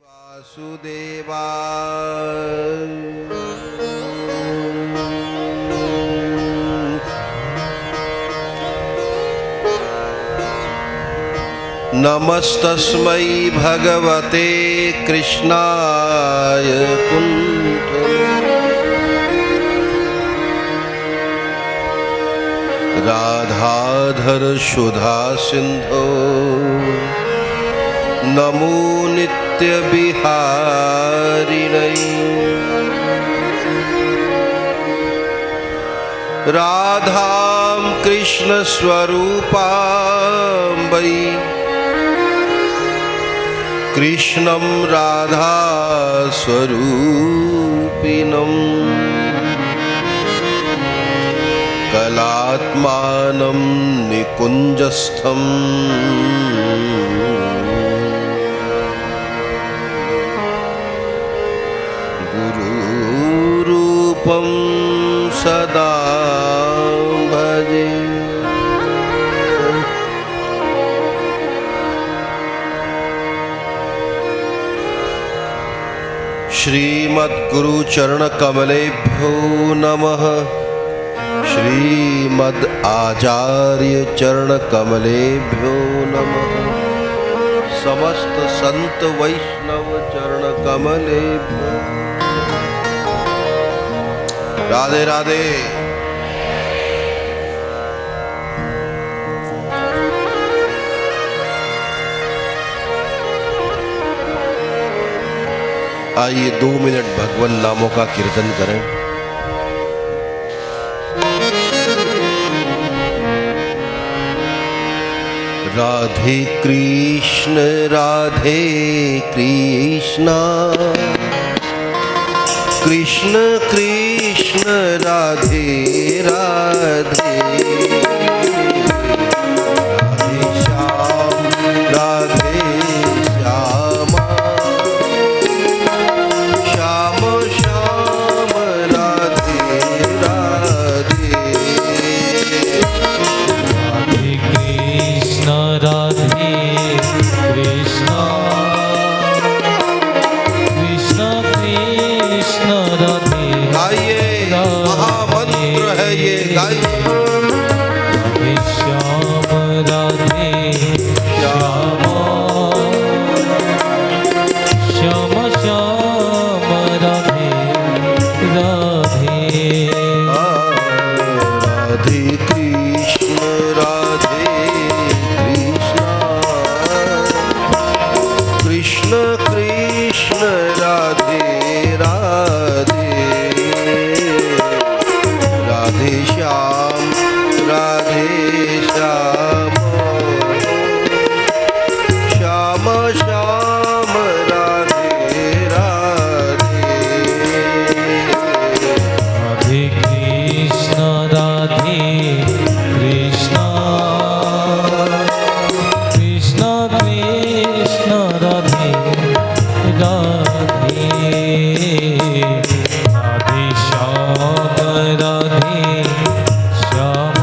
वासुदेवाय नमस्तस्मै भगवते कृष्णाय राधाधर सुधा सिंधो नमो नित्य बिहारिणै राधां कृष्ण स्वरूपां वै कृष्णं राधा स्वरूपिणं कलात्मानं निकुञ्जस्थं गुरुरूपं सदा भजे। श्रीमद्गुरु चरण कमलेभ्यो नमः। श्रीमद् आचार्य चरण कमलेभ्यो नमः। समस्त संत वैष्णव चरण कमलेभ्यो। राधे राधे। आइए 2 मिनट भगवान नामों का कीर्तन करें। राधे कृष्ण कृष्ण कृष्ण राधे राधे राधे श्याम राधे श्यामा श्याम श्याम राधे राधे राधे कृष्ण कृष्ण कृष्ण राधे गाइए, महामंत्र है ये, गाइए। राधे श्याम राधे श्याम श्याम श्याम राधे राधे राधे कृष्ण कृष्ण कृष्ण राधे राधे राधे श्याम श्याम श्याम राधे राधे राधे कृष्ण कृष्ण कृष्ण कृष्ण राधे राधे राधे श्याम राधे श्याम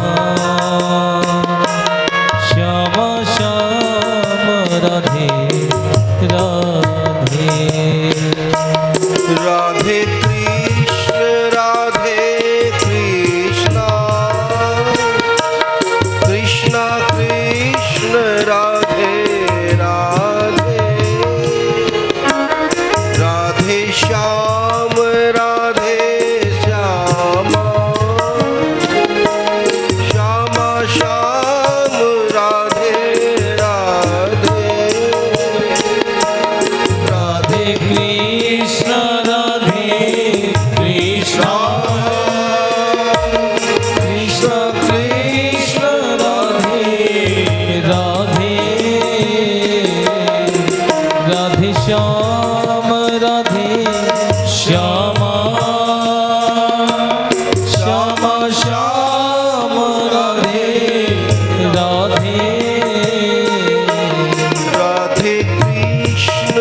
श्याम श्याम राधे राधे राधे कृष्ण कृष्ण कृष्ण राधे राधे राधे श्याम श्याम श्याम श्याम राधे राधे राधे कृष्ण कृष्ण कृष्ण कृष्ण राधे राधे राधे श्याम श्याम श्याम श्याम राधे राधे राधे कृष्ण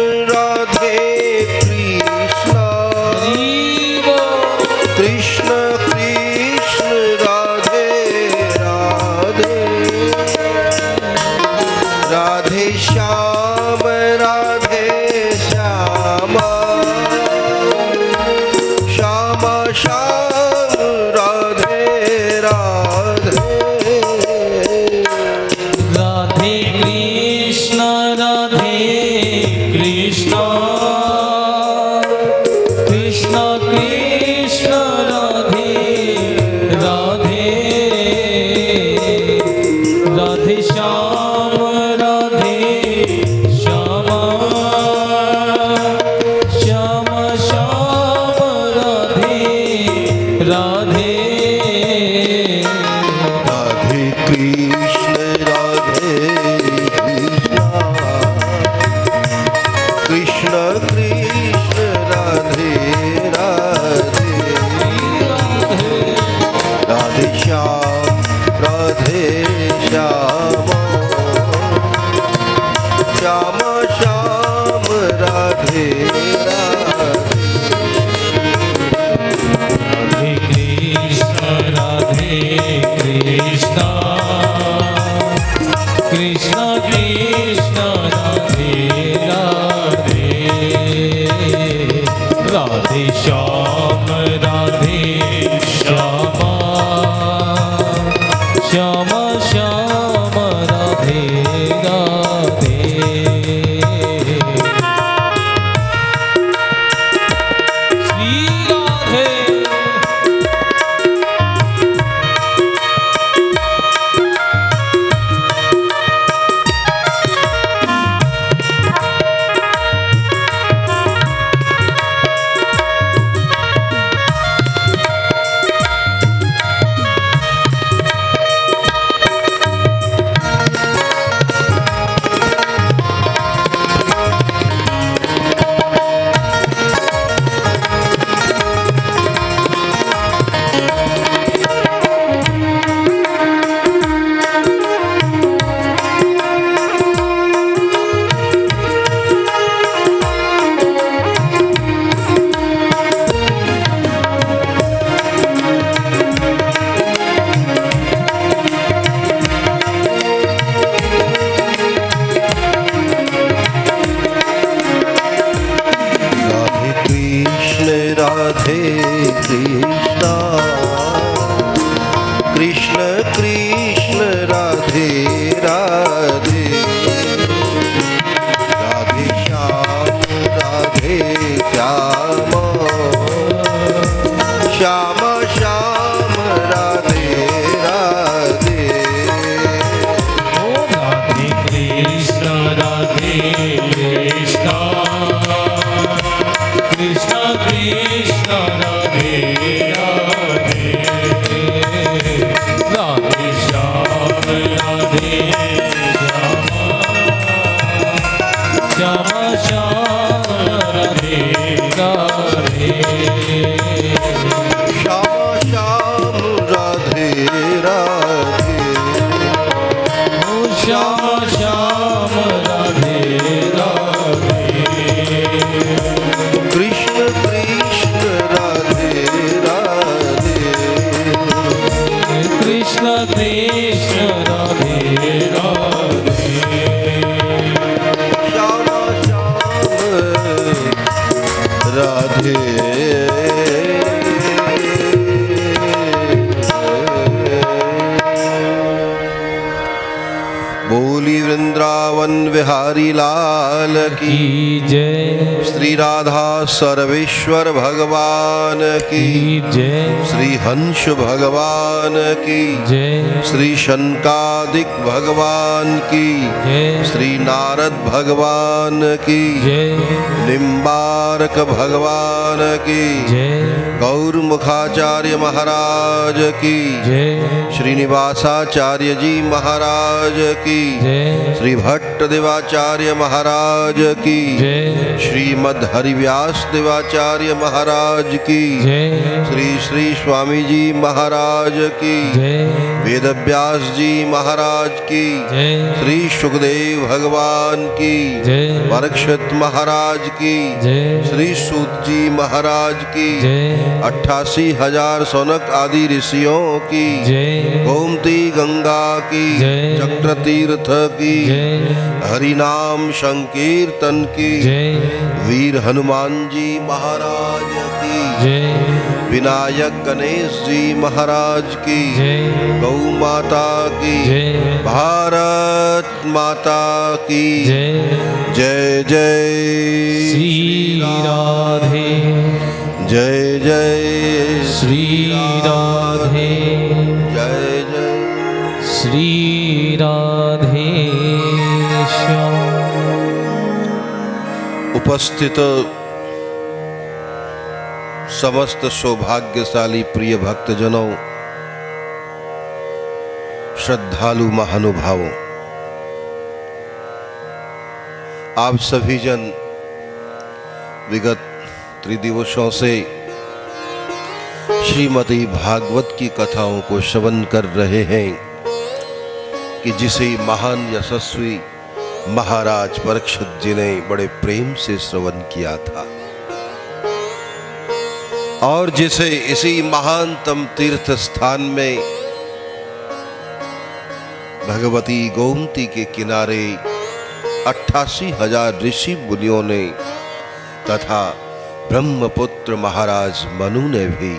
कृष्ण कृष्ण राधे राधे राधे श्याम श्याम श्याम राधे राधे राधे कृष्ण कृष्ण कृष्ण राधे राधे राधे श्याम राधे श्यामा श्याम श्याम राधे राधे श्री राधे राधे कृष्ण कृष्ण कृष्ण राधे राधे राधे श्याम राधे श्याम श्याम श्याम राधे राधे राधे कृष्ण राधे कृष्ण कृष्ण कृष्ण राधे राधे राधे श्याम राधे श्याम श्याम श्याम राधे राधे श्याम श्याम राधे राधे श्याम श्याम राधे राधे कृष्ण कृष्ण राधे राधे कृष्ण कृष्ण राधे राधे श्याम श्याम राधे बोली वृंदावन बिहारी लाल की की जय श्री राधा सर्वेश्वर भगवान की जय श्री हंस भगवान की जय श्री शनकादिक भगवान की जय श्री नारद भगवान की जय निम्बारक भगवान की जय गौर मुखाचार्य महाराज की जय श्रीनिवासाचार्य जी महाराज की जय श्री भट्ट देवाचार्य महाराज की जय श्रीमद् हरिव्यास देवाचार्य महाराज की जय श्री श्री स्वामी जी महाराज की जय वेदव्यास जी महाराज की जय श्री सुखदेव भगवान की जय परीक्षित महाराज की जय श्री सूत जी महाराज की जय 88,000 सौनक आदि ऋषियों की जय गोमती गंगा की जय चक्र तीर्थ की जय हरिनाम संकीर्तन की जय वीर हनुमान जी महाराज की जय विनायक गणेश जी महाराज की जय गौ माता की जय भारत माता की जय जय जय श्री राधे जय जय श्री राधे जय जय श्री राधे श्याम उपस्थित समस्त सौभाग्यशाली प्रिय भक्तजनों, श्रद्धालु महानुभावों, आप सभी जन विगत त्रिदिवसों से श्रीमती भागवत की कथाओं को श्रवण कर रहे हैं कि जिसे महान यशस्वी महाराज परीक्षित जी ने बड़े प्रेम से श्रवण किया था और जिसे इसी महानतम तीर्थ स्थान में भगवती गोमती के किनारे 88,000 ऋषि मुनियों ने तथा ब्रह्मपुत्र महाराज मनु ने भी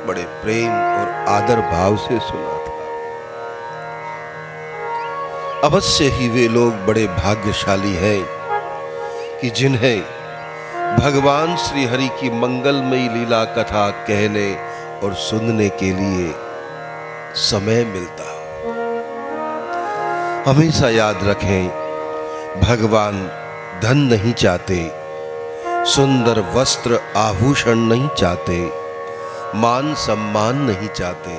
बड़े प्रेम और आदर भाव से सुना था। अवश्य ही वे लोग बड़े भाग्यशाली हैं कि जिन्हें भगवान श्री हरि की मंगलमयी लीला कथा कहने और सुनने के लिए समय मिलता हो। हमेशा याद रखें, भगवान धन नहीं चाहते, सुंदर वस्त्र आभूषण नहीं चाहते, मान सम्मान नहीं चाहते,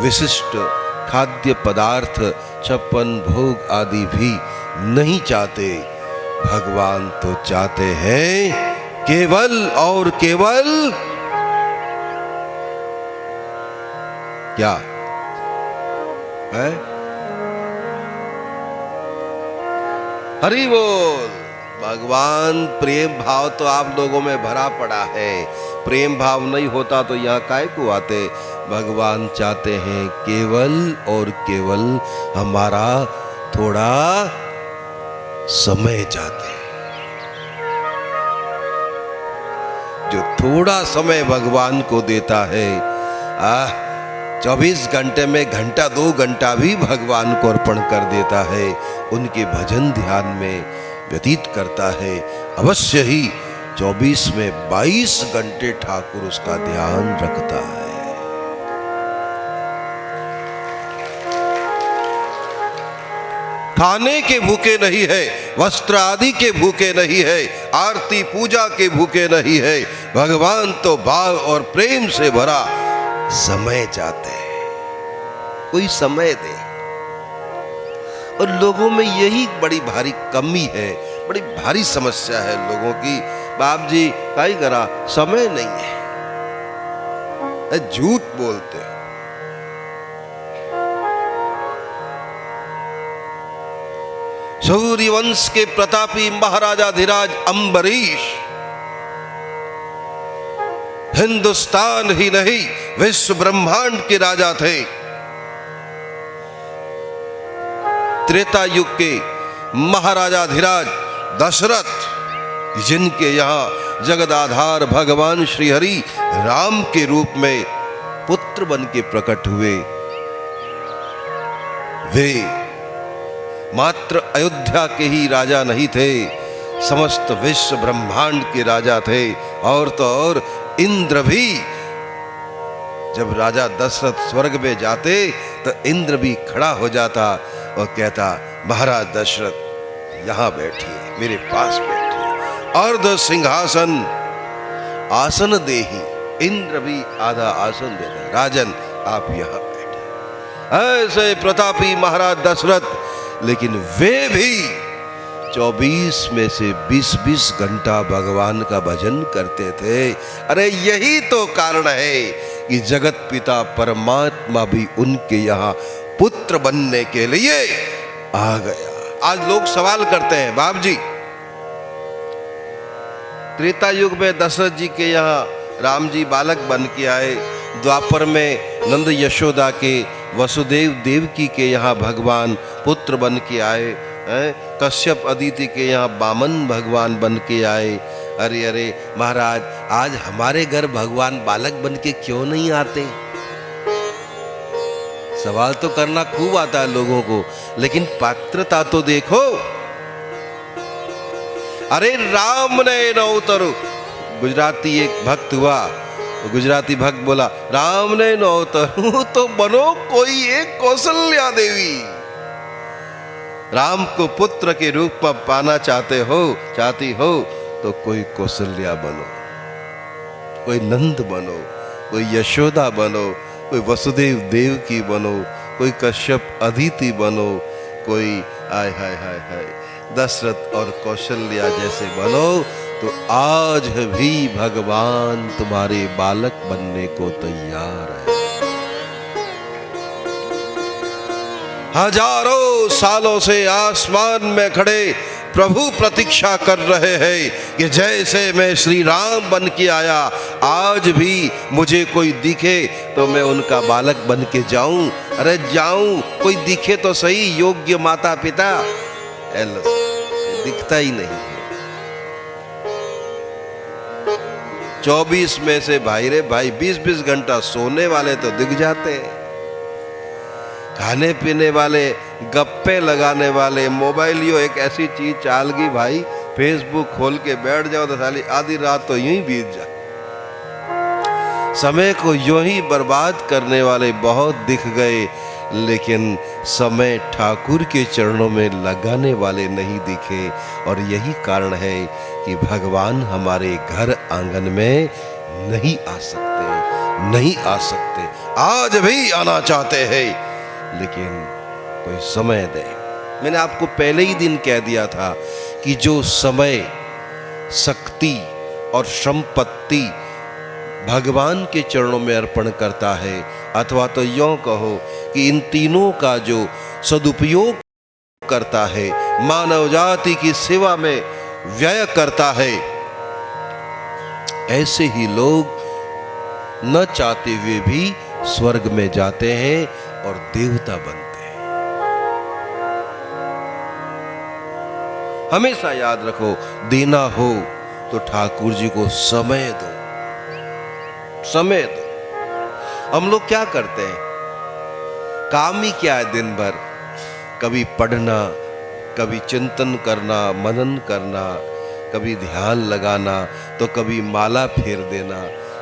विशिष्ट खाद्य पदार्थ 56 भोग आदि भी नहीं चाहते। भगवान तो चाहते हैं केवल और केवल क्या है? हरि बोल। भगवान प्रेम भाव तो आप लोगों में भरा पड़ा है। प्रेम भाव नहीं होता तो यहाँ काहे को आते? भगवान चाहते हैं केवल और केवल हमारा थोड़ा समय चाहते हैं। जो थोड़ा समय भगवान को देता है, 24 घंटे में घंटा 2 घंटा भी भगवान को अर्पण कर देता है, उनके भजन ध्यान में व्यतीत करता है, अवश्य ही 24 में 22 घंटे ठाकुर उसका ध्यान रखता है। खाने के भूखे नहीं है, वस्त्र आदि के भूखे नहीं है, आरती पूजा के भूखे नहीं है। भगवान तो भाव और प्रेम से भरा समय चाहते हैं, कोई समय दे। और लोगों में यही बड़ी भारी कमी है, बड़ी भारी समस्या है लोगों की। बाप जी काई करा, समय नहीं है, झूठ बोलते हो। सूर्यवंश के प्रतापी महाराजाधिराज अम्बरीश हिंदुस्तान ही नहीं विश्व ब्रह्मांड के राजा थे। त्रेता युग के महाराजाधिराज दशरथ, जिनके यहाँ जगदाधार भगवान श्री हरि राम के रूप में पुत्र बन के प्रकट हुए, वे मात्र अयोध्या के ही राजा नहीं थे, समस्त विश्व ब्रह्मांड के राजा थे। और तो और इंद्र भी, जब राजा दशरथ स्वर्ग में जाते तो इंद्र भी खड़ा हो जाता और कहता, महाराज दशरथ यहाँ बैठिए, मेरे पास बैठिए, अर्ध सिंहासन आसन देही। इंद्र भी आधा आसन देता, राजन आप यहाँ बैठे। ऐसे प्रतापी महाराज दशरथ, लेकिन वे भी 24 में से 20-20 घंटा भगवान का भजन करते थे। अरे यही तो कारण है कि जगत पिता परमात्मा भी उनके यहाँ पुत्र बनने के लिए आ गया। आज लोग सवाल करते हैं, बाप जी त्रेता युग में दशरथ जी के यहाँ राम जी बालक बन के आए, द्वापर में नंद यशोदा के वसुदेव देवकी के यहाँ भगवान पुत्र बन के आए, कश्यप अदिति के यहाँ बामन भगवान बन के आए। अरे अरे महाराज, आज हमारे घर भगवान बालक बन के क्यों नहीं आते? सवाल तो करना खूब आता है लोगों को, लेकिन पात्रता तो देखो। अरे राम ने न उतरो, गुजराती एक भक्त हुआ, गुजराती भक्त बोला, राम ने न उतरो तो बनो कोई एक कौशल्या देवी। राम को पुत्र के रूप में पाना चाहती हो तो कोई कौशल्या बनो, कोई नंद बनो, कोई यशोदा बनो, कोई वसुदेव देवकी बनो, कोई कश्यप अदिति बनो, कोई आय हाय हाय हाय दशरथ और कौशल्या जैसे बनो, तो आज भी भगवान तुम्हारे बालक बनने को तैयार है। हजारों सालों से आसमान में खड़े प्रभु प्रतीक्षा कर रहे हैं कि जैसे मैं श्री राम बन के आया, आज भी मुझे कोई दिखे तो मैं उनका बालक बन के जाऊं। अरे जाऊं, कोई दिखे तो सही, योग्य माता पिता। दिखता ही नहीं है। 24 में से भाई रे भाई 20-20 घंटा सोने वाले तो दिख जाते हैं, खाने पीने वाले, गप्पे लगाने वाले, मोबाइल यो एक ऐसी चीज चाल गई भाई, फेसबुक खोल के बैठ जाओ तो साली आधी रात तो यूं ही बीत जाए। समय को यूं ही बर्बाद करने वाले बहुत दिख गए, लेकिन समय ठाकुर के चरणों में लगाने वाले नहीं दिखे। और यही कारण है कि भगवान हमारे घर आंगन में नहीं आ सकते, नहीं आ सकते। आज भी आना चाहते हैं, लेकिन कोई समय दे। मैंने आपको पहले ही दिन कह दिया था कि जो समय, शक्ति और संपत्ति भगवान के चरणों में अर्पण करता है, अथवा तो यूं कहो कि इन तीनों का जो सदुपयोग करता है, मानव जाति की सेवा में व्यय करता है, ऐसे ही लोग न चाहते हुए भी स्वर्ग में जाते हैं और देवता बनते हैं। हमेशा याद रखो, देना हो तो ठाकुर जी को समय दो, समय दो। हम लोग क्या करते हैं, काम ही क्या है दिन भर, कभी पढ़ना, कभी चिंतन करना, मनन करना, कभी ध्यान लगाना, तो कभी माला फेर देना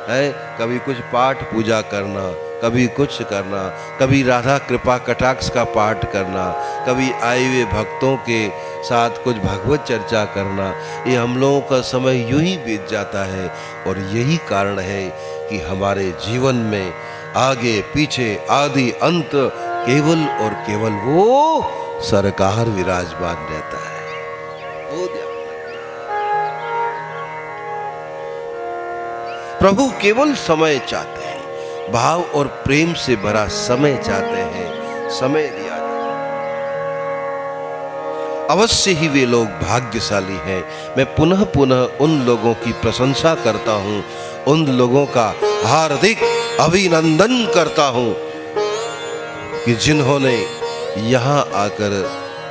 है, कभी कुछ पाठ पूजा करना, कभी कुछ करना, कभी राधा कृपा कटाक्ष का पाठ करना, कभी आए हुए भक्तों के साथ कुछ भगवत चर्चा करना। ये हम लोगों का समय यूं ही बीत जाता है। और यही कारण है कि हमारे जीवन में आगे पीछे आदि अंत केवल और केवल वो सरकार विराजमान रहता है। वो प्रभु केवल समय चाहते हैं, भाव और प्रेम से भरा समय चाहते हैं, समय दिया जाए। अवश्य ही वे लोग भाग्यशाली हैं। मैं पुनः पुनः उन लोगों की प्रशंसा करता हूं, उन लोगों का हार्दिक अभिनंदन करता हूं कि जिन्होंने यहाँ आकर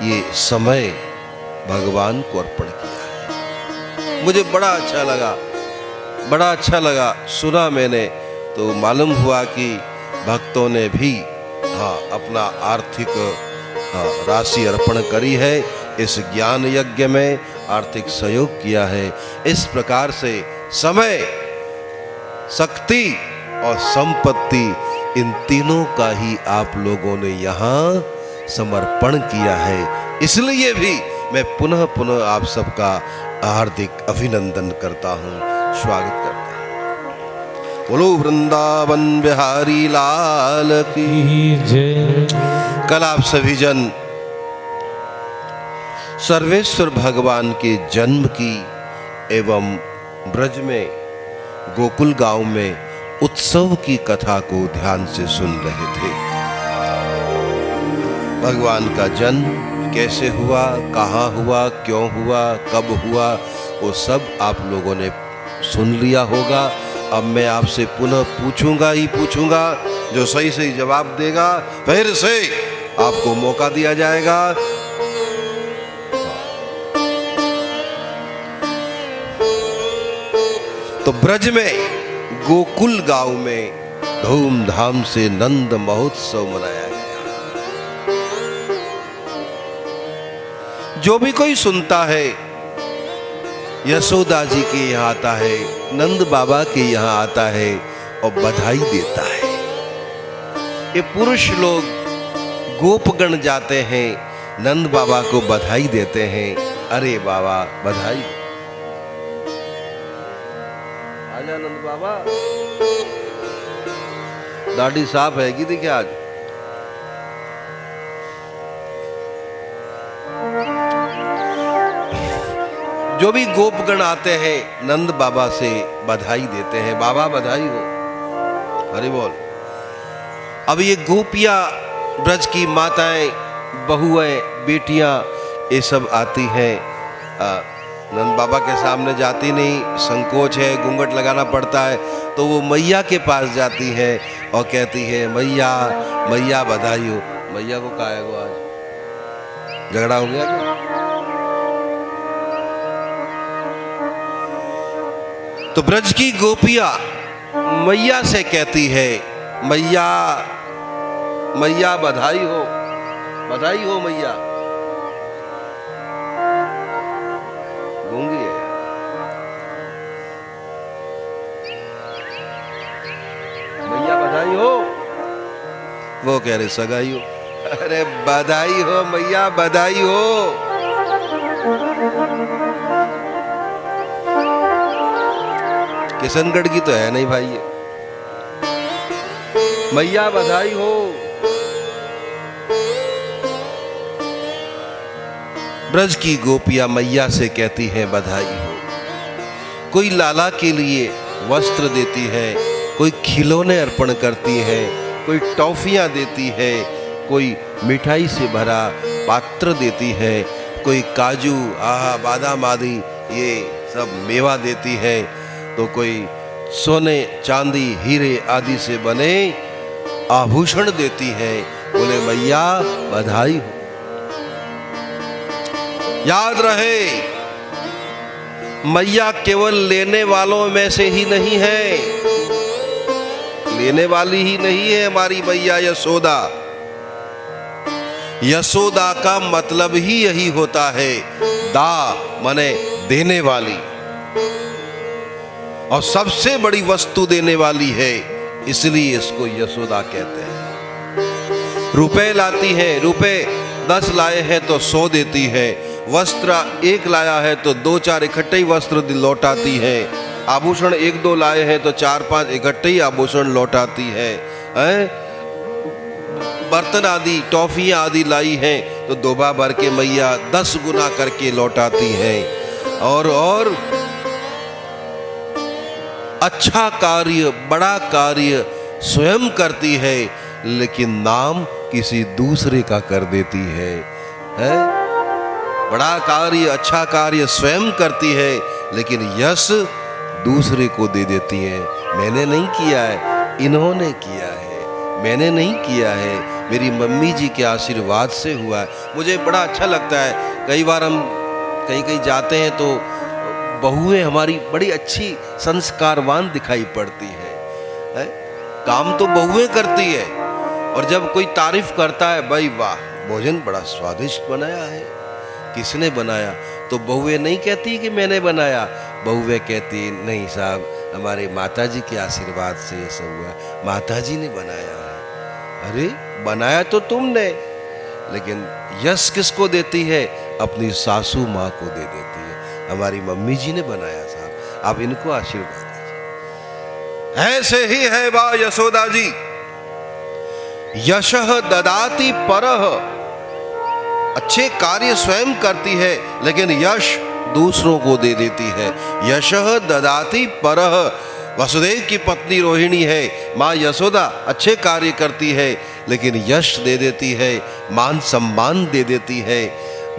ये समय भगवान को अर्पण किया है। मुझे बड़ा अच्छा लगा, बड़ा अच्छा लगा। सुना मैंने तो मालूम हुआ कि भक्तों ने भी अपना आर्थिक राशि अर्पण करी है, इस ज्ञान यज्ञ में आर्थिक सहयोग किया है। इस प्रकार से समय, शक्ति और संपत्ति, इन तीनों का ही आप लोगों ने यहाँ समर्पण किया है। इसलिए भी मैं पुनः पुनः आप सबका हार्दिक अभिनंदन करता हूँ, स्वागत करता हूँ। बोलो वृंदावन बिहारी लाल की जय। कल आप सभी जन सर्वेश्वर भगवान के जन्म की एवं ब्रज में गोकुल गांव में उत्सव की कथा को ध्यान से सुन रहे थे। भगवान का जन्म कैसे हुआ, कहाँ हुआ, क्यों हुआ, कब हुआ, वो सब आप लोगों ने सुन लिया होगा। अब मैं आपसे पुनः पूछूंगा ही पूछूंगा, जो सही सही जवाब देगा फिर से आपको मौका दिया जाएगा। तो ब्रज में गोकुल गांव में धूमधाम से नंद महोत्सव मनाया गया। जो भी कोई सुनता है, यशोदा जी के यहाँ आता है, नंद बाबा के यहाँ आता है और बधाई देता है। ये पुरुष लोग गोपगण जाते हैं, नंद बाबा को बधाई देते हैं। अरे बाबा बधाई, आजा नंद बाबा। दाढ़ी साफ है कि देखिए आज। जो भी गोपगण आते हैं नंद बाबा से बधाई देते हैं, बाबा बधाई हो, हरि बोल। अब ये गोपियां, ब्रज की माताएं बहुएं बेटियां ये सब आती हैं, नंद बाबा के सामने जाती नहीं, संकोच है, घूंघट लगाना पड़ता है, तो वो मैया के पास जाती है और कहती है मैया मैया बधाई हो। मैया को कहा है वो आज झगड़ा हो गया क्या? तो ब्रज की गोपियां मैया से कहती है मैया मैया बधाई हो मैया। गूंगी है। मैया बधाई हो। वो कह रहे सगाई हो। अरे बधाई हो मैया बधाई हो। किशनगढ़ की तो है नहीं भाई ये। मैया बधाई हो। ब्रज की गोपियां मैया से कहती हैं बधाई हो। कोई लाला के लिए वस्त्र देती है, कोई खिलौने अर्पण करती है, कोई टॉफियां देती है, कोई मिठाई से भरा पात्र देती है, कोई काजू बादाम आदि ये सब मेवा देती है, तो कोई सोने चांदी हीरे आदि से बने आभूषण देती है। बोले मैया बधाई हो। याद रहे मैया केवल लेने वालों में से ही नहीं है, लेने वाली ही नहीं है हमारी मैया यशोदा। यशोदा का मतलब ही यही होता है, दा माने देने वाली, और सबसे बड़ी वस्तु देने वाली है, इसलिए इसको यशोदा कहते हैं। रुपए लाती है, रुपए 10 लाए हैं तो 100 देती है, वस्त्र 1 लाया है तो 2-4 इकट्ठे ही वस्त्र लौटाती है, आभूषण 1-2 लाए हैं तो 4-5 इकट्ठे ही आभूषण लौटाती है, बर्तन आदि टॉफियां आदि लाई हैं तो दोबा भर के मैया 10 गुना करके लौटाती है। और अच्छा कार्य बड़ा कार्य स्वयं करती है, लेकिन नाम किसी दूसरे का कर देती है? बड़ा कार्य अच्छा कार्य स्वयं करती है, लेकिन यश दूसरे को दे देती है। मैंने नहीं किया है, इन्होंने किया है, मैंने नहीं किया है, मेरी मम्मी जी के आशीर्वाद से हुआ है। मुझे बड़ा अच्छा लगता है, कई बार हम कहीं जाते हैं तो बहुएं हमारी बड़ी अच्छी संस्कारवान दिखाई पड़ती है? काम तो बहुएं करती है, और जब कोई तारीफ करता है भाई वाह भोजन बड़ा स्वादिष्ट बनाया है, किसने बनाया? तो बहुएं नहीं कहती कि मैंने बनाया, बहुएं कहती नहीं साहब हमारे माताजी के आशीर्वाद से ये सब हुआ, माताजी ने बनाया है। अरे बनाया तो तुमने, लेकिन यश किसको देती है? अपनी सासू माँ को दे देती है, हमारी मम्मी जी ने बनाया साहब, आप इनको आशीर्वाद दीजिए। ऐसे ही है बा यशोदा जी, यशः ददाति परः, अच्छे कार्य स्वयं करती है लेकिन यश दूसरों को दे देती है। यशः ददाति परः, वसुदेव की पत्नी रोहिणी है, माँ यशोदा अच्छे कार्य करती है लेकिन यश दे देती है, मान सम्मान दे देती है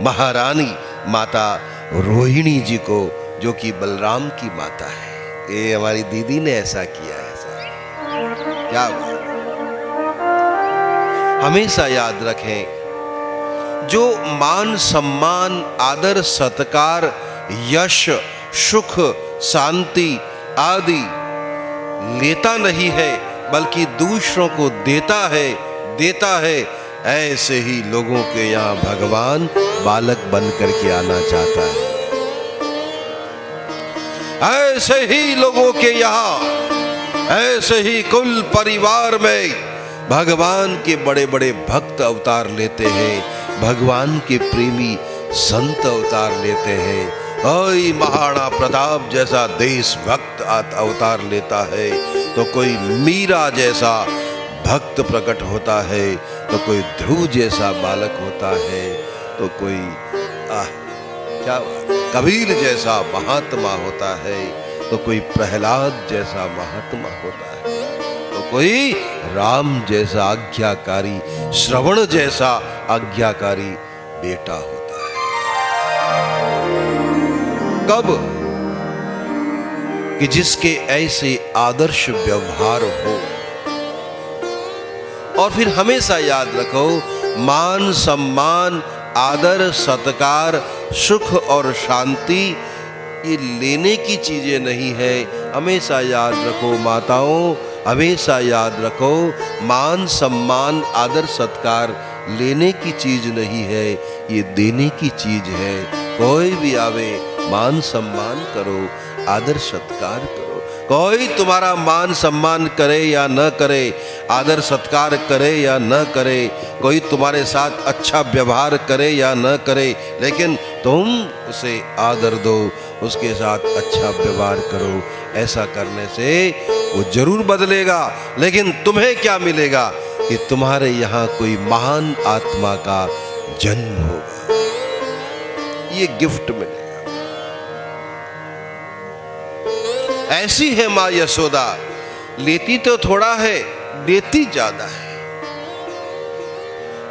महारानी माता रोहिणी जी को, जो कि बलराम की माता है। ये हमारी दीदी ने ऐसा किया है साहब, क्या बात। हमेशा याद रखें, जो मान सम्मान आदर सत्कार यश सुख शांति आदि लेता नहीं है बल्कि दूसरों को देता है, ऐसे ही लोगों के यहाँ भगवान बालक बन करके आना चाहता है। ऐसे ही लोगों के यहाँ, ऐसे ही कुल परिवार में भगवान के बड़े बड़े भक्त अवतार लेते हैं, भगवान के प्रेमी संत अवतार लेते हैं। कोई महाराणा प्रताप जैसा देशभक्त अवतार लेता है, तो कोई मीरा जैसा भक्त प्रकट होता है, तो कोई ध्रुव जैसा बालक होता है, तो कोई क्या कबीर जैसा महात्मा होता है, तो कोई प्रहलाद जैसा महात्मा होता है, तो कोई राम जैसा आज्ञाकारी, श्रवण जैसा आज्ञाकारी बेटा होता है। कब? कि जिसके ऐसे आदर्श व्यवहार हो। और फिर हमेशा याद रखो, मान सम्मान आदर सत्कार सुख और शांति ये लेने की चीजें नहीं है। हमेशा याद रखो माताओं, हमेशा याद रखो, मान सम्मान आदर सत्कार लेने की चीज नहीं है, ये देने की चीज है। कोई भी आवे मान सम्मान करो, आदर सत्कार करो। कोई तुम्हारा मान सम्मान करे या न करे, आदर सत्कार करे या न करे, कोई तुम्हारे साथ अच्छा व्यवहार करे या न करे, लेकिन तुम उसे आदर दो, उसके साथ अच्छा व्यवहार करो। ऐसा करने से वो जरूर बदलेगा। लेकिन तुम्हें क्या मिलेगा? कि तुम्हारे यहाँ कोई महान आत्मा का जन्म होगा, ये गिफ्ट मिलेगा। ऐसी है माँ यशोदा, लेती तो थोड़ा है, देती ज्यादा है।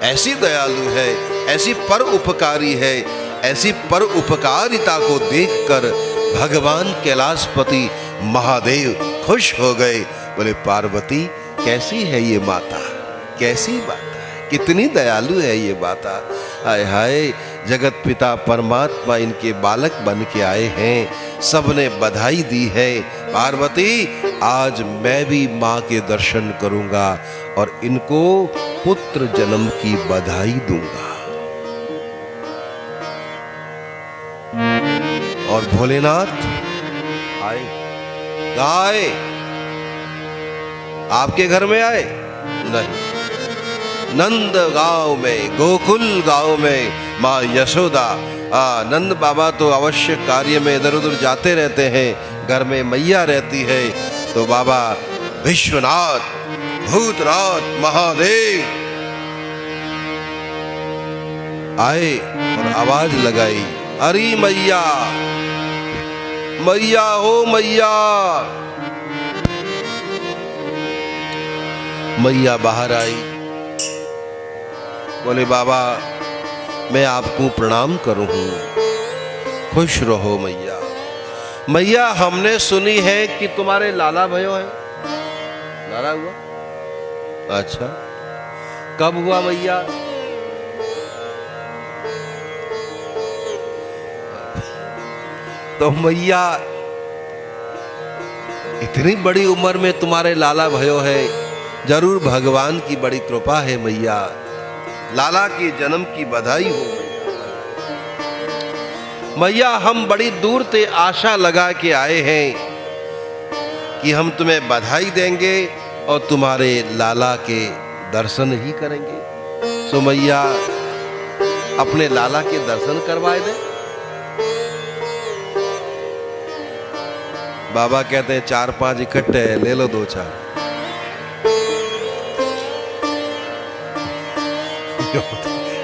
ऐसी दयालु है, ऐसी पर उपकारी है, ऐसी पर उपकारिता को देखकर भगवान कैलाशपति महादेव खुश हो गए। बोले पार्वती कैसी है ये माता, कैसी माता है, कितनी दयालु है ये माता। हाय हाय, जगत पिता परमात्मा इनके बालक बन के आए हैं। सबने बधाई दी है। पार्वती आज मैं भी माँ के दर्शन करूंगा और इनको पुत्र जन्म की बधाई दूंगा। और भोलेनाथ आए, आए आपके घर में आए? नहीं, नंद गांव में, गोकुल गांव में माँ यशोदा, नंद बाबा तो अवश्य कार्य में इधर उधर जाते रहते हैं, घर में मैया रहती है। तो बाबा विश्वनाथ भूतनाथ महादेव आए और आवाज लगाई, अरे मैया, मैया हो मैया। मैया बाहर आई, बोले बाबा मैं आपको प्रणाम करूं, खुश रहो मैया। मैया हमने सुनी है कि तुम्हारे लाला भयो है। लाला हुआ? अच्छा, कब हुआ मैया? तो मैया इतनी बड़ी उम्र में तुम्हारे लाला भयो है, जरूर भगवान की बड़ी कृपा है मैया। लाला के जन्म की बधाई हो मैया। हम बड़ी दूर से आशा लगा के आए हैं कि हम तुम्हें बधाई देंगे और तुम्हारे लाला के दर्शन ही करेंगे। सो मैया अपने लाला के दर्शन करवाए दे। बाबा कहते हैं 4-5 इकट्ठे ले लो, 2-4।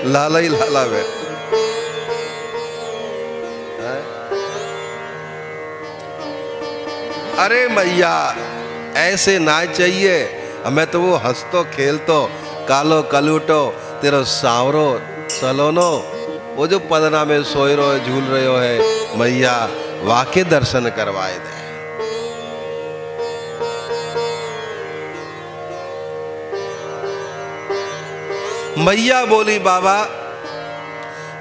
लाला ही लाला बैठ। अरे मैया ऐसे ना चाहिए हमें, तो वो हंसतो खेलतो कालो कलूटो तेरो सांवरो सलोनो, वो जो पदना में सोए रहो झूल रहे हो है, मैया वाके दर्शन करवाए दे। मैया बोली बाबा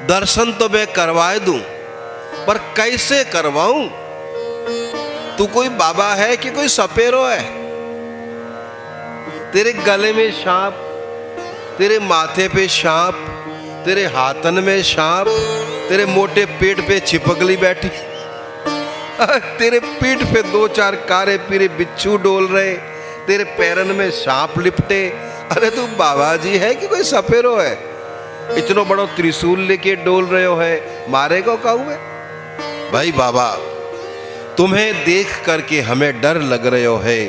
दर्शन तो मैं करवाए दूं, पर कैसे करवाऊं? तू कोई बाबा है कि कोई सपेरो है? तेरे गले में सांप, तेरे माथे पे सांप, तेरे हाथन में सांप, तेरे मोटे पेट पे छिपकली बैठी, तेरे पीठ पे 2-4 कारे पीरे बिच्छू डोल रहे, तेरे पैरन में सांप लिपटे। अरे तू बाबा जी है कि कोई सपेरो है? इतना बड़ा त्रिशूल लेके डोल रहे हो है, मारेगा कहूँ? भाई बाबा तुम्हें देख करके हमें डर लग रहे हो है,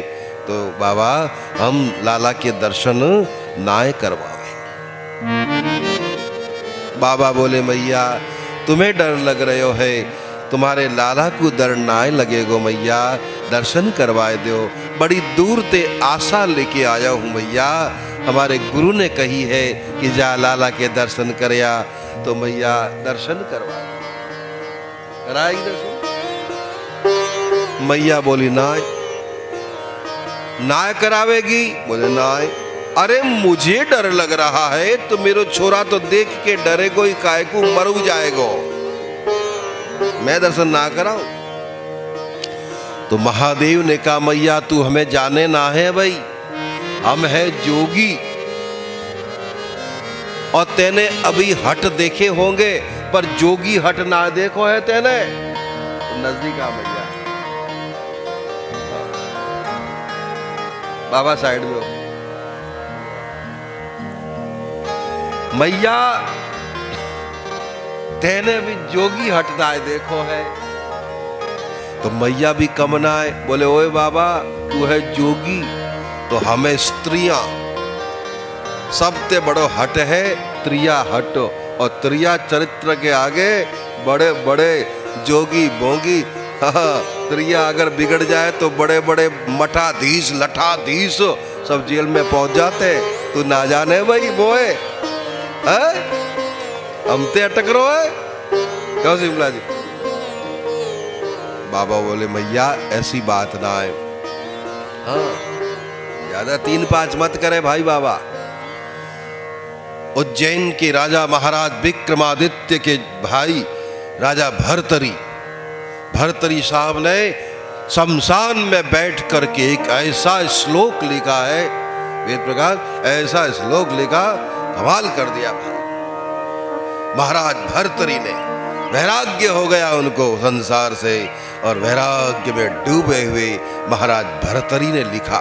तो बाबा हम लाला के दर्शन नाय करवावे। बाबा बोले मैया तुम्हें डर लग रहे हो है, तुम्हारे लाला को डर नाय लगेगो मैया, दर्शन करवाए दो। बड़ी दूर ते आशा लेके आया हूँ मैया, हमारे गुरु ने कही है कि जा लाला के दर्शन करया, तो मैया दर्शन करवा कराएगी दर्शन। मैया बोली नाय, नाय करावेगी? बोले नाय। अरे मुझे डर लग रहा है, तो मेरो छोरा तो देख के डरेगो ही, काय को मरू जाएगो, मैं दर्शन ना कराऊं? तो महादेव ने कहा मैया तू हमें जाने ना है भाई, हम है जोगी, और तेने अभी हट देखे होंगे पर जोगी हट ना देखो है तेने। तो नजदीक आ मैया, बाबा साइड में हो। मैया तेने भी जोगी हटना है देखो है। तो मैया भी कमनाए, बोले ओए बाबा तू है जोगी, तो हमें स्त्रियां सबसे बड़ो हट है त्रिया हट, और त्रिया चरित्र के आगे बड़े बड़े जोगी बोंगी, त्रिया अगर बिगड़ जाए तो बड़े बड़े मठाधीश लठाधीश सब जेल में पहुंच जाते। तू ना जाने भाई बोए हम ते अटक रो है क्यों शिमला जी? बाबा बोले मैया ऐसी बात ना है, हाँ ज्यादा 3-5 मत करे भाई बाबा। उज्जैन के राजा महाराज विक्रमादित्य के भाई राजा भर्तरी साहब ने शमशान में बैठ करके एक ऐसा श्लोक लिखा है, वेद प्रकाश ऐसा श्लोक लिखा, कमाल कर दिया भाई। महाराज भर्तरी ने वैराग्य हो गया उनको संसार से, और वैराग्य में डूबे हुए महाराज भर्तरी ने लिखा,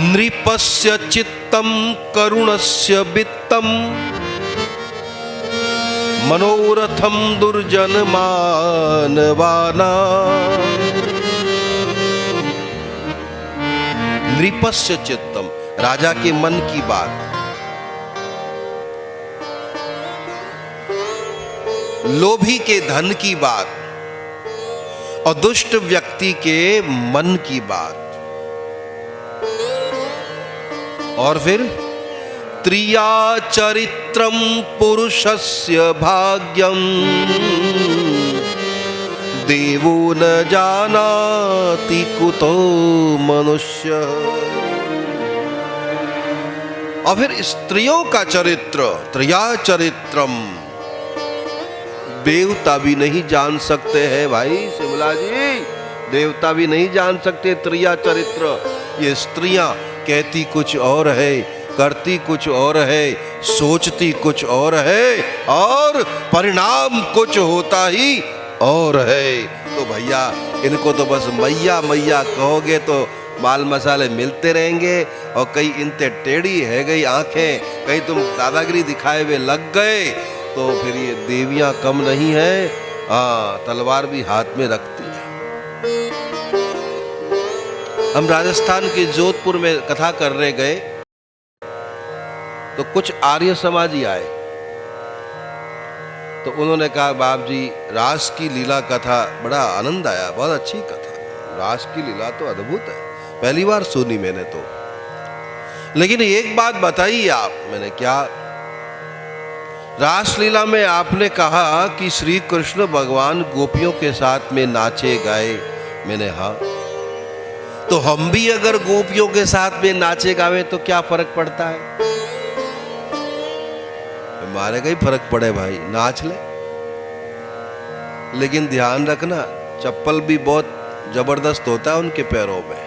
नृपस्य चित्तम करुणस्य वित्तम मनोरथम दुर्जन मानवाना। नृपस्य चित्तम, राजा के मन की बात, लोभी के धन की बात, और दुष्ट व्यक्ति के मन की बात, और फिर त्रिया चरित्रम पुरुषस्य भाग्यम देवो न जानाति कुतो मनुष्य। और फिर स्त्रियों का चरित्र, त्रिया चरित्रम, देवता भी नहीं जान सकते हैं भाई शिमला जी, देवता भी नहीं जान सकते त्रिया चरित्र। ये स्त्रियां कहती कुछ और है, करती कुछ और है, सोचती कुछ और है, और परिणाम कुछ होता ही और है। तो भैया इनको तो बस मैया मैया कहोगे तो माल मसाले मिलते रहेंगे, और कई इनते टेढ़ी है गई आंखें, कहीं तुम दादागिरी दिखाए हुए लग गए, तो फिर ये देवियां कम नहीं है, तलवार भी हाथ में रखती है। हम राजस्थान के जोधपुर में कथा करने गए, तो कुछ आर्य समाजी आए, तो उन्होंने कहा बाप जी रास की लीला कथा बड़ा आनंद आया, बहुत अच्छी कथा, रास की लीला तो अद्भुत है, पहली बार सुनी मैंने तो, लेकिन एक बात बताइए आप। मैंने क्या? रासलीला में आपने कहा कि श्री कृष्ण भगवान गोपियों के साथ में नाचे गाए। मैंने हाँ, तो हम भी अगर गोपियों के साथ में नाचे गावे तो क्या फर्क पड़ता है? हमारे का ही फर्क पड़े भाई, नाच ले, लेकिन ध्यान रखना चप्पल भी बहुत जबरदस्त होता है उनके पैरों में,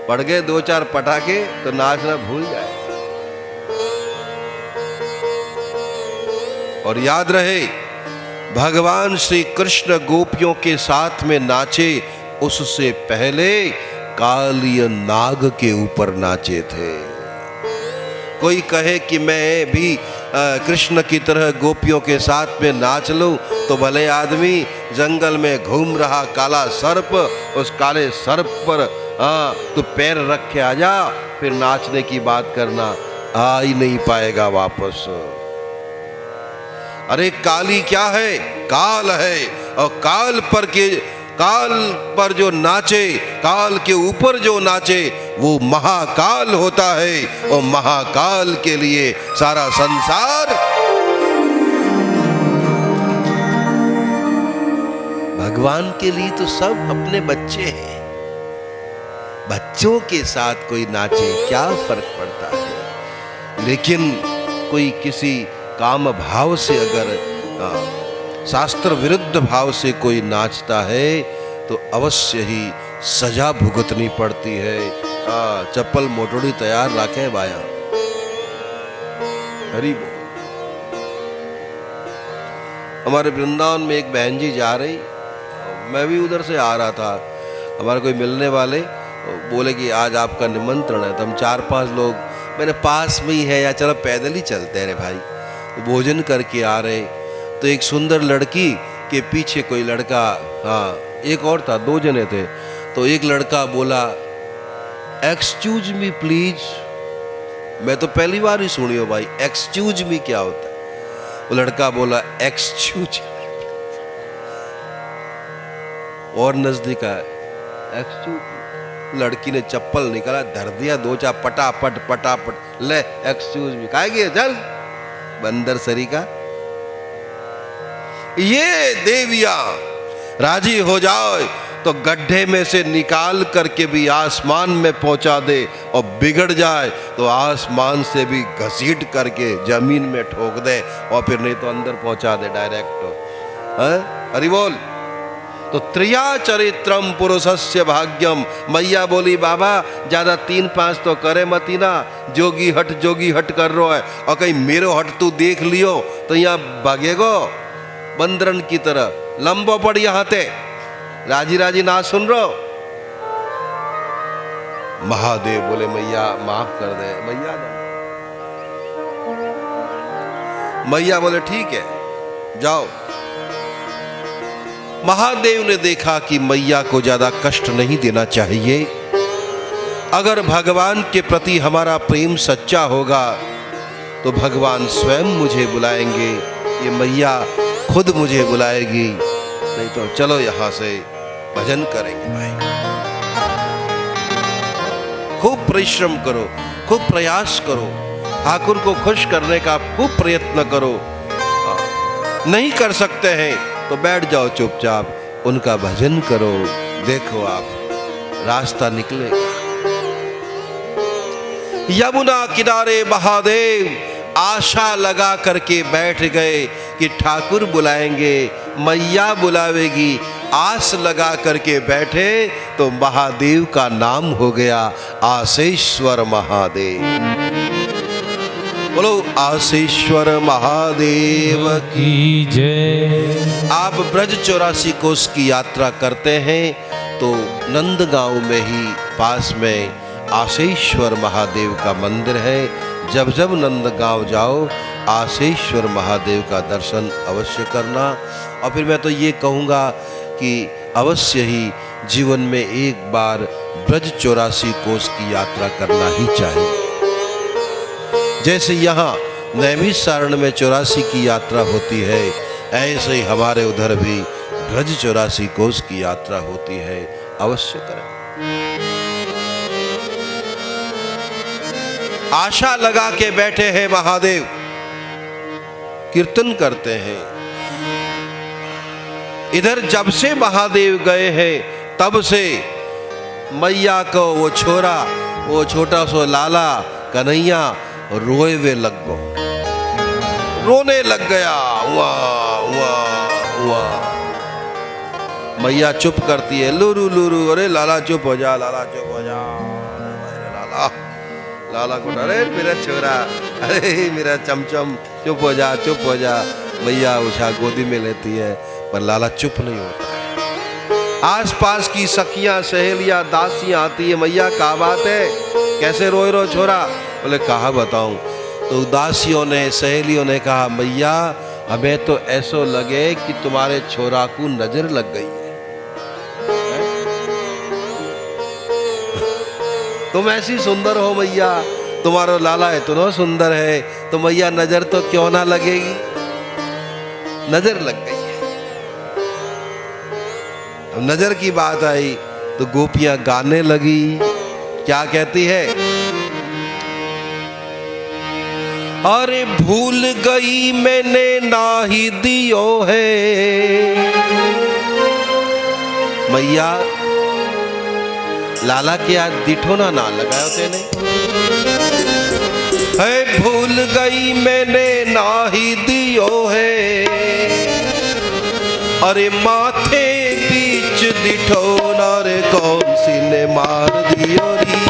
पड़ गए 2-4 पटाखे तो नाचना भूल जाए। और याद रहे भगवान श्री कृष्ण गोपियों के साथ में नाचे, उससे पहले कालिय नाग के ऊपर नाचे थे। कोई कहे कि मैं भी कृष्ण की तरह गोपियों के साथ में नाच लूं, तो भले आदमी जंगल में घूम रहा काला सर्प, उस काले सर्प पर तो पैर रख के आ जा, फिर नाचने की बात करना, आ ही नहीं पाएगा वापस। अरे काली क्या है? काल है। और काल पर जो नाचे, काल के ऊपर जो नाचे, वो महाकाल होता है। और महाकाल के लिए सारा संसार भगवान के लिए तो सब अपने बच्चे हैं। बच्चों के साथ कोई नाचे क्या फर्क पड़ता है? लेकिन कोई किसी काम भाव से अगर शास्त्र विरुद्ध भाव से कोई नाचता है तो अवश्य ही सजा भुगतनी पड़ती है। चप्पल मोटोड़ी तैयार रखे बाया। हरि बोल। हमारे वृंदावन में एक बहन जी जा रही, मैं भी उधर से आ रहा था। हमारे कोई मिलने वाले बोले कि आज आपका निमंत्रण है। तो हम 4-5 लोग मेरे पास में ही है, या चलो पैदल ही चलते हैं रे भाई। तो भोजन करके आ रहे तो एक सुंदर लड़की के पीछे कोई लड़का, एक और था, 2 जने थे। तो एक लड़का बोला एक्सक्यूज मी प्लीज। मैं तो पहली बार ही सुनी हो भाई, एक्सक्यूज मी क्या होता है? वो लड़का बोला एक्सक्यूज, और नजदीक आया, एक्सक्यूज। लड़की ने चप्पल निकाला, धर दिया 2-4 पटापट। ले एक्सक्यूज मी काहे गया? चल बंदर सरी का। ये देवियां राजी हो जाए तो गड्ढे में से निकाल करके भी आसमान में पहुंचा दे, और बिगड़ जाए तो आसमान से भी घसीट करके जमीन में ठोक दे, और फिर नहीं तो अंदर पहुंचा दे डायरेक्ट। हरि बोल। तो त्रिया चरित्रम पुरुषस्य भाग्यम। मैया बोली बाबा ज्यादा 3-5 तो करे मती ना, जोगी हट कर रो है, और कहीं मेरो हट तू देख लियो तो यहाँ भागेगो बंदरन की तरह। लंबो पड़ यहाँ ते राजी ना सुन रो। महादेव बोले मैया माफ कर दे। मैया बोले ठीक है जाओ। महादेव ने देखा कि मैया को ज्यादा कष्ट नहीं देना चाहिए। अगर भगवान के प्रति हमारा प्रेम सच्चा होगा तो भगवान स्वयं मुझे बुलाएंगे, ये मैया खुद मुझे बुलाएगी। नहीं तो चलो यहां से भजन करेंगे भाई। खूब परिश्रम करो, खूब प्रयास करो, ठाकुर को खुश करने का खूब प्रयत्न करो। नहीं कर सकते हैं तो बैठ जाओ चुपचाप, उनका भजन करो। देखो आप रास्ता निकलेगा। यमुना किनारे महादेव आशा लगा करके बैठ गए कि ठाकुर बुलाएंगे, मैया बुलावेगी। आस लगा करके बैठे तो महादेव का नाम हो गया आसेश्वर महादेव। बोलो आसेश्वर महादेव की जय। आप ब्रज 84 कोस की यात्रा करते हैं तो नंदगांव में ही पास में आसेश्वर महादेव का मंदिर है। जब जब नंदगांव जाओ आसेश्वर महादेव का दर्शन अवश्य करना। और फिर मैं तो ये कहूँगा कि अवश्य ही जीवन में एक बार ब्रज 84 कोस की यात्रा करना ही चाहिए। जैसे यहाँ नैमिषारण्य में 84 की यात्रा होती है, ऐसे ही हमारे उधर भी ब्रज 84 कोस की यात्रा होती है। अवश्य करें। आशा लगा के बैठे हैं महादेव, कीर्तन करते हैं। इधर जब से महादेव गए हैं तब से मैया को वो छोरा, वो छोटा सो लाला कन्हैया रोए वे लग गो, रोने लग गया। वाह वाह वाह। मैया चुप करती है, लुरु लुरु, अरे लाला चुप हो जा, लाला चुप हो जा। लाला लाला को, अरे मेरा छोरा, अरे मेरा चमचम, चुप हो जा, चुप हो जा। मैया उषा गोदी में लेती है पर लाला चुप नहीं होता है। आसपास की सखियां, सहेलियां, दासियां आती है, मैया क्या बात है, कैसे रोए रो छोरा? बोले कहा बताऊं। तो दासियों ने, सहेलियों ने कहा मैया हमें तो ऐसो लगे कि तुम्हारे छोरा को नजर लग गई है। तुम ऐसी सुंदर हो मैया, तुम्हारा लाला इतना सुंदर है, तो मैया नजर तो क्यों ना लगेगी। नजर लग गई है। अब नजर की बात आई तो गोपियां गाने लगी। क्या कहती है? अरे भूल गई मैंने नाही दियो है। मैया लाला के आज दिठोना ना लगायो तेने। है भूल गई मैंने नाही दियो है। अरे माथे बीच दिठोना रे कौन सी ने मार दियो री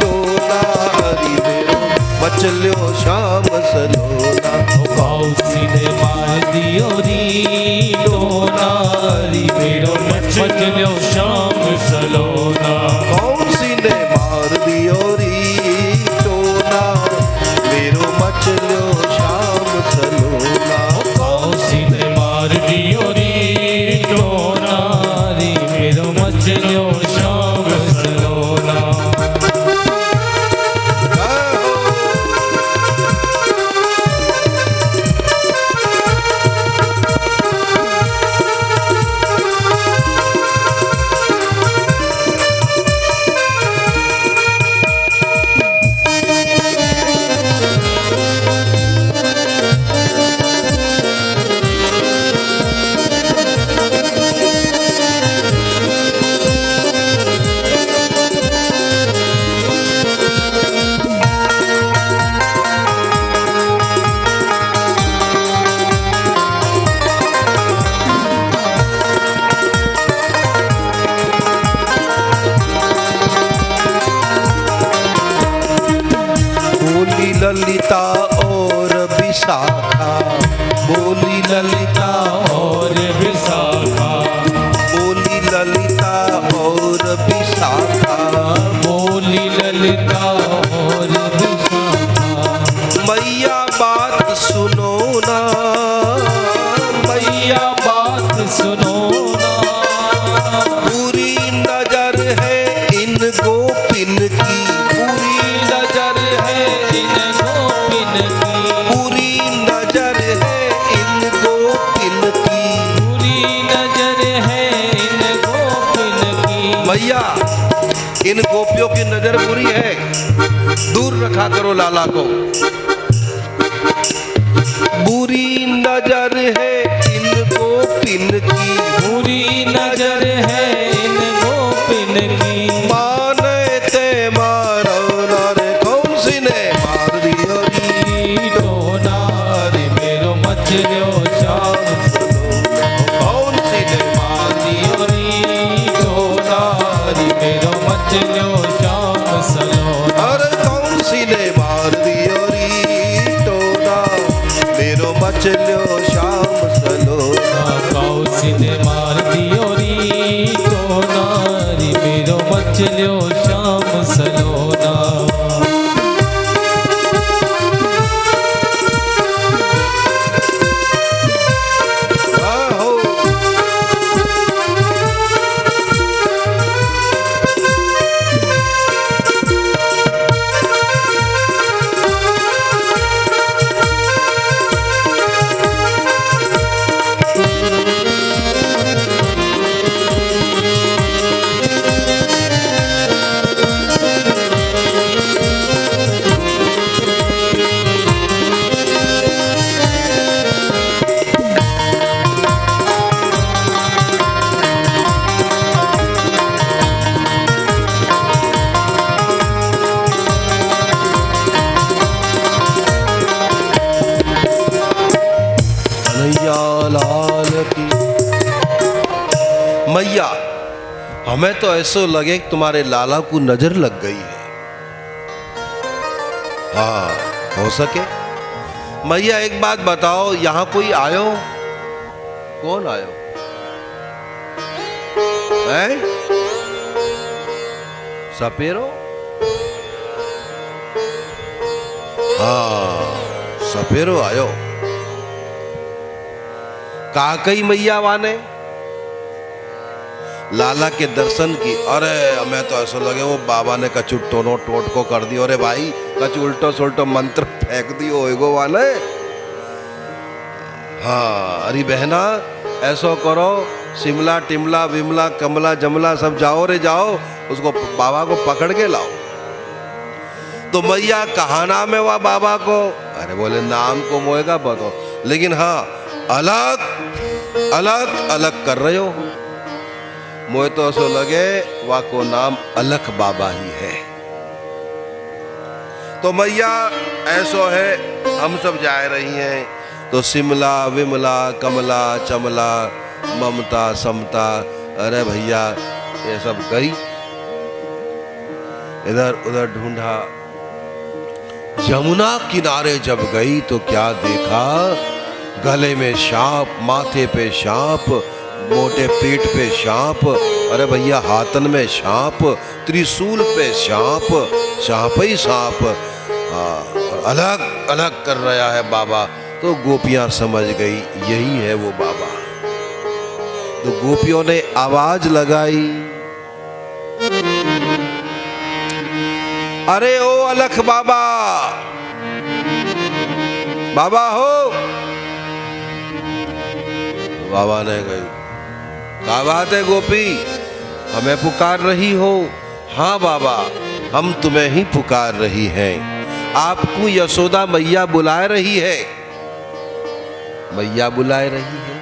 टोना हरी मेरो मचल्यो शाम सलोना। कौन सी ने मार दियो री टोना हरी मेरो मचल्यो शाम सलोना। कौन सी ने मार दियो री टोना मेरो मचल्यो शाम सलोना। कौन सी ने मार दियो री टोना हरी मेरो मचल्यो शाम सलोना। ललिता और विशाखा, बोली ललिता और विशाखा, बोली ललिता और विशाखा, बोली ललिता और विशाखा। मैया बात सुनो ना, मैया बात सुनो ना। पूरी नजर है इन गोपिन की, पूरी नजर है इन गोपिन की, पूरी नजर है इन गोपिन की, पूरी नजर है इन गोपिन की। मैया इन गोपियों की नजर बुरी है, दूर रखा करो लाला को। बुरी नजर है इन गोपिन की, बुरी नजर है इन गोपिन की। माने ते मारो नारे कौन सी ने मार दियो री टोना रे मेरो मचल्यो शाम सलोना। कौन सी ने मार दियो री टोना रे मेरो मचल्यो शाम सलोना। अरे कौन सी ने मार दियो री टोना मेरो मचल्यो शाम सलोना। कौसी ने मार दियो री टोना रे मेरो मचल्यो शाम सलोना। आहो कन्हैया लाल की। मैया हमें तो ऐसा लगे कि तुम्हारे लाला को नजर लग गई है। हाँ हो सके। मैया एक बात बताओ, यहाँ कोई आयो? कौन आयो है? सपेरो? हाँ सपेरो आयो। काकई मैया वाने लाला के दर्शन की। अरे हमें तो ऐसा लगे वो बाबा ने कछु टोनो टोट को कर दियो। अरे भाई कछु उल्टो सुल्टो मंत्र फेंक दियो होएगो वाले। हाँ, अरे बहना ऐसो करो, शिमला टिमला विमला कमला जमला सब जाओ रे जाओ, उसको बाबा को पकड़ के लाओ। तो मैया कहा नाम है वह बाबा को? अरे बोले नाम को मोएगा बताओ, लेकिन हाँ अलग अलग अलग कर रहे हो। मोए तो ऐसो लगे वह को नाम अलख बाबा ही है। तो मैया ऐसो है, हम सब जा रही हैं, तो शिमला विमला कमला चमला ममता समता, अरे भैया ये सब गई। इधर उधर ढूंढा, यमुना किनारे जब गई तो क्या देखा, गले में सांप, माथे पे सांप, मोटे पीठ पे सांप, अरे भैया हाथन में सांप, त्रिशूल पे सांप, सांप ही सांप। हाँ, अलग अलग कर रहा है बाबा। तो गोपियां समझ गई यही है वो बाबा। तो गोपियों ने आवाज लगाई, अरे ओ अलख बाबा, बाबा हो। बाबा ने गई, क्या बात है गोपी, हमें पुकार रही हो? हाँ बाबा, हम तुम्हें ही पुकार रही हैं, आपको यशोदा मैया बुला रही है। मैया बुला रही है,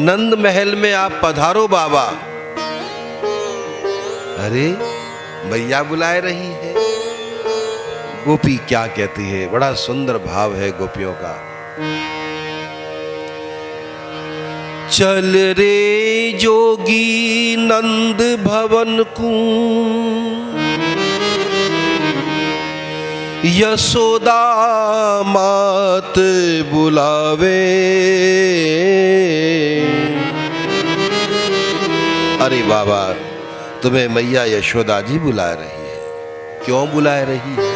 नंद महल में आप पधारो बाबा। अरे मैया बुला रही है। गोपी क्या कहती है, बड़ा सुंदर भाव है गोपियों का। चल रे जोगी नंद भवन को, यशोदा मात बुलावे। अरे बाबा, तुम्हें मैया यशोदा जी बुला रही है। क्यों बुला रही है?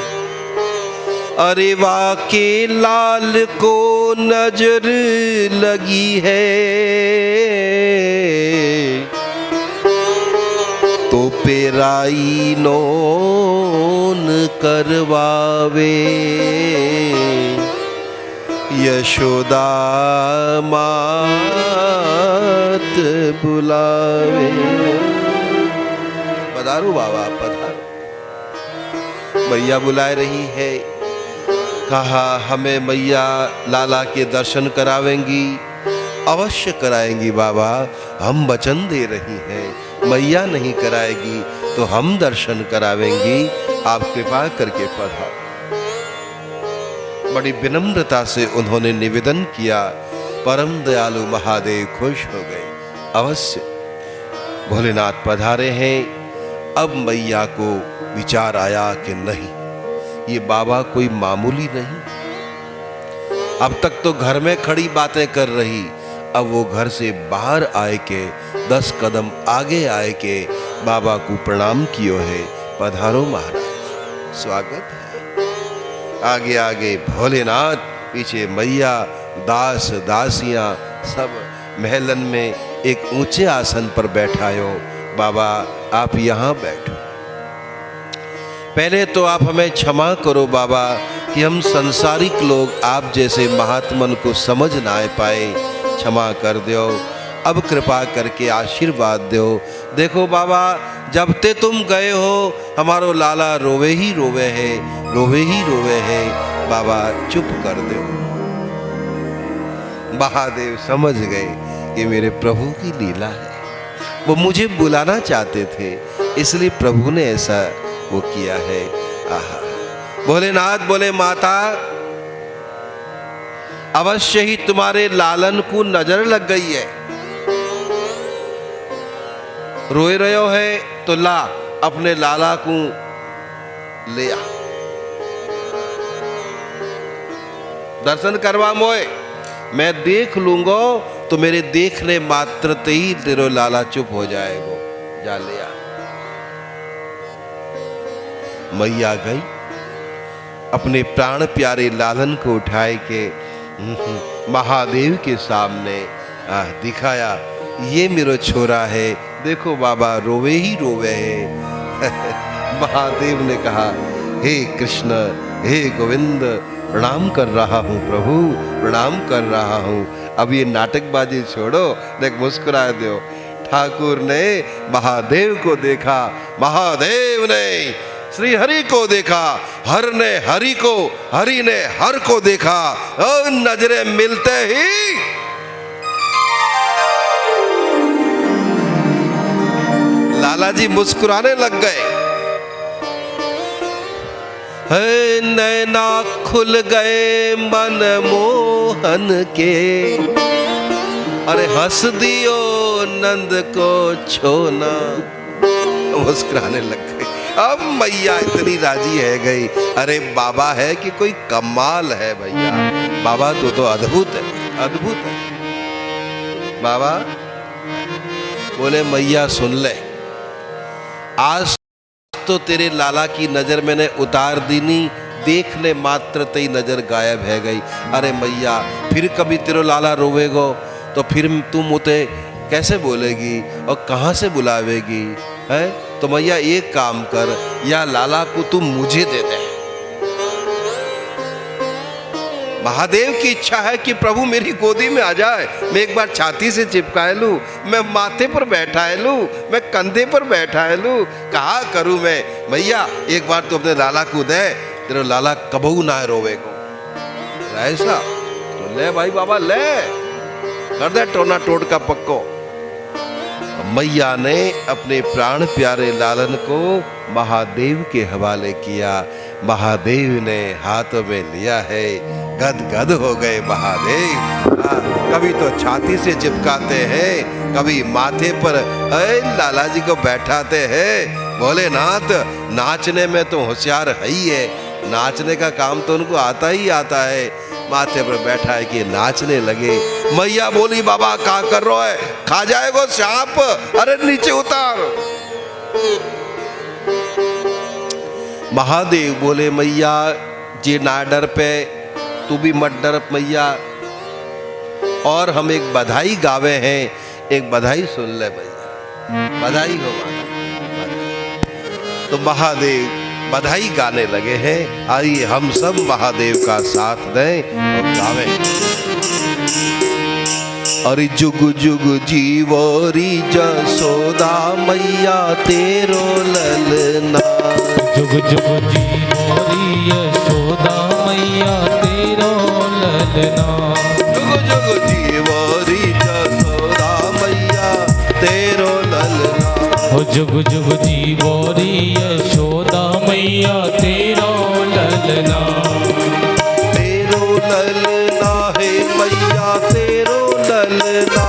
अरे वाके लाल को नजर लगी है, तो पेराई नोन करवावे। यशोदा मात बुलावे। पधारो बाबा पधारो। मैया बुला रही है। कहा हमें मैया लाला के दर्शन करावेंगी? अवश्य कराएंगी बाबा, हम वचन दे रही हैं। मैया नहीं कराएगी तो हम दर्शन करावेंगी, आप कृपा करके पधारो। बड़ी विनम्रता से उन्होंने निवेदन किया। परम दयालु महादेव खुश हो गए। अवश्य भोलेनाथ पधारे हैं। अब मैया को विचार आया कि नहीं, ये बाबा कोई मामूली नहीं। अब तक तो घर में खड़ी बातें कर रही, अब वो घर से बाहर आए के 10 कदम आगे आए के बाबा को प्रणाम कियो है। पधारो महाराज, स्वागत है। आगे आगे भोलेनाथ, पीछे मैया, दास दासियां सब महलन में एक ऊंचे आसन पर बैठायो। बाबा आप यहाँ बैठो। पहले तो आप हमें क्षमा करो बाबा कि हम संसारिक लोग आप जैसे महात्मन को समझ ना पाए, क्षमा कर दो। अब कृपा करके आशीर्वाद दो। देखो बाबा, जब ते तुम गए हो हमारो लाला रोवे ही रोवे है, रोवे ही रोवे है। बाबा चुप कर दो। महादेव समझ गए कि मेरे प्रभु की लीला है, वो मुझे बुलाना चाहते थे, इसलिए प्रभु ने ऐसा वो किया है। आहा। भोलेनाथ बोले माता, अवश्य ही तुम्हारे लालन को नजर लग गई है। रोए रहे हो है तो ला अपने लाला को ले आ, दर्शन करवा मोए। मैं देख लूंगा तो मेरे देखने मात्र ते ही तेरे लाला चुप हो जाएगा। जा ले आ। मैया गई, अपने प्राण प्यारे लालन को उठाए के महादेव के सामने दिखाया, ये मेरा छोरा है, देखो बाबा रोवे ही रोवे है। महादेव ने कहा, हे कृष्ण, हे गोविंद, प्रणाम कर रहा हूँ प्रभु, प्रणाम कर रहा हूँ। अब ये नाटकबाजी छोड़ो, देख मुस्कुरा दो। ठाकुर ने महादेव को देखा, महादेव ने श्री हरि को देखा, हर ने हरि को, हरि ने हर को देखा। और नजरें मिलते ही लाला जी मुस्कुराने लग गए। है नैना खुल गए मन मोहन के, अरे हंस दियो नंद को छोना। मुस्कुराने लग गए। अब मैया इतनी राजी है गई। अरे बाबा है कि कोई कमाल है भैया, बाबा तो अद्भुत है, अद्भुत है। बाबा बोले मैया सुन ले, आज तो तेरे लाला की नजर मैंने उतार दी नी, देखने मात्र तेरी नजर गायब है गई। अरे मैया फिर कभी तेरो लाला रोवेगो तो फिर तुम उते कैसे बोलेगी और कहाँ से बुलावेगी है? तो मैया एक काम कर, या लाला को तुम मुझे दे दे। महादेव की इच्छा है कि प्रभु मेरी गोदी में आ जाए, मैं एक बार छाती से चिपकाए लूं, मैं माथे पर बैठाए लूं, मैं कंधे पर बैठाए लूं। कहा करूं मैं? मैया एक बार तो अपने लाला को दे, तेरा लाला कबहू ना रोवेगो। ऐसा तो ले भाई बाबा ले, कर दे टोना टोट का पक्को। मैया ने अपने प्राण प्यारे लालन को महादेव के हवाले किया। महादेव ने हाथों में लिया है, गद गद हो गए महादेव। कभी तो छाती से चिपकाते हैं, कभी माथे पर लाला जी को बैठाते हैं। भोलेनाथ नाचने में तो होशियार है ही है, नाचने का काम तो उनको आता ही आता है। माथे पर बैठा है कि नाचने लगे। मैया बोली बाबा क्या कर रहा है, खा जाएगा सांप, अरे नीचे उतार। महादेव बोले मैया जे ना डर पे, तू भी मत डर मैया। और हम एक बधाई गावे हैं, एक बधाई सुन ले भैया, बधाई हो माता। तो महादेव बधाई गाने लगे हैं। आइए हम सब महादेव का साथ दें और गावें। अरे जुग जुग जीवोरी जसोदा मैया तेरो ललना, जुग जुग जीवोरी यशोदा मैया तेरो ललना। जुग जुग जीवोरी जसोदा मैया तेरो ललना। हो जुग जुग जीवोरी यशोदा मैया तेरो ललना। तेरो ललना है मैया तेरो ललना।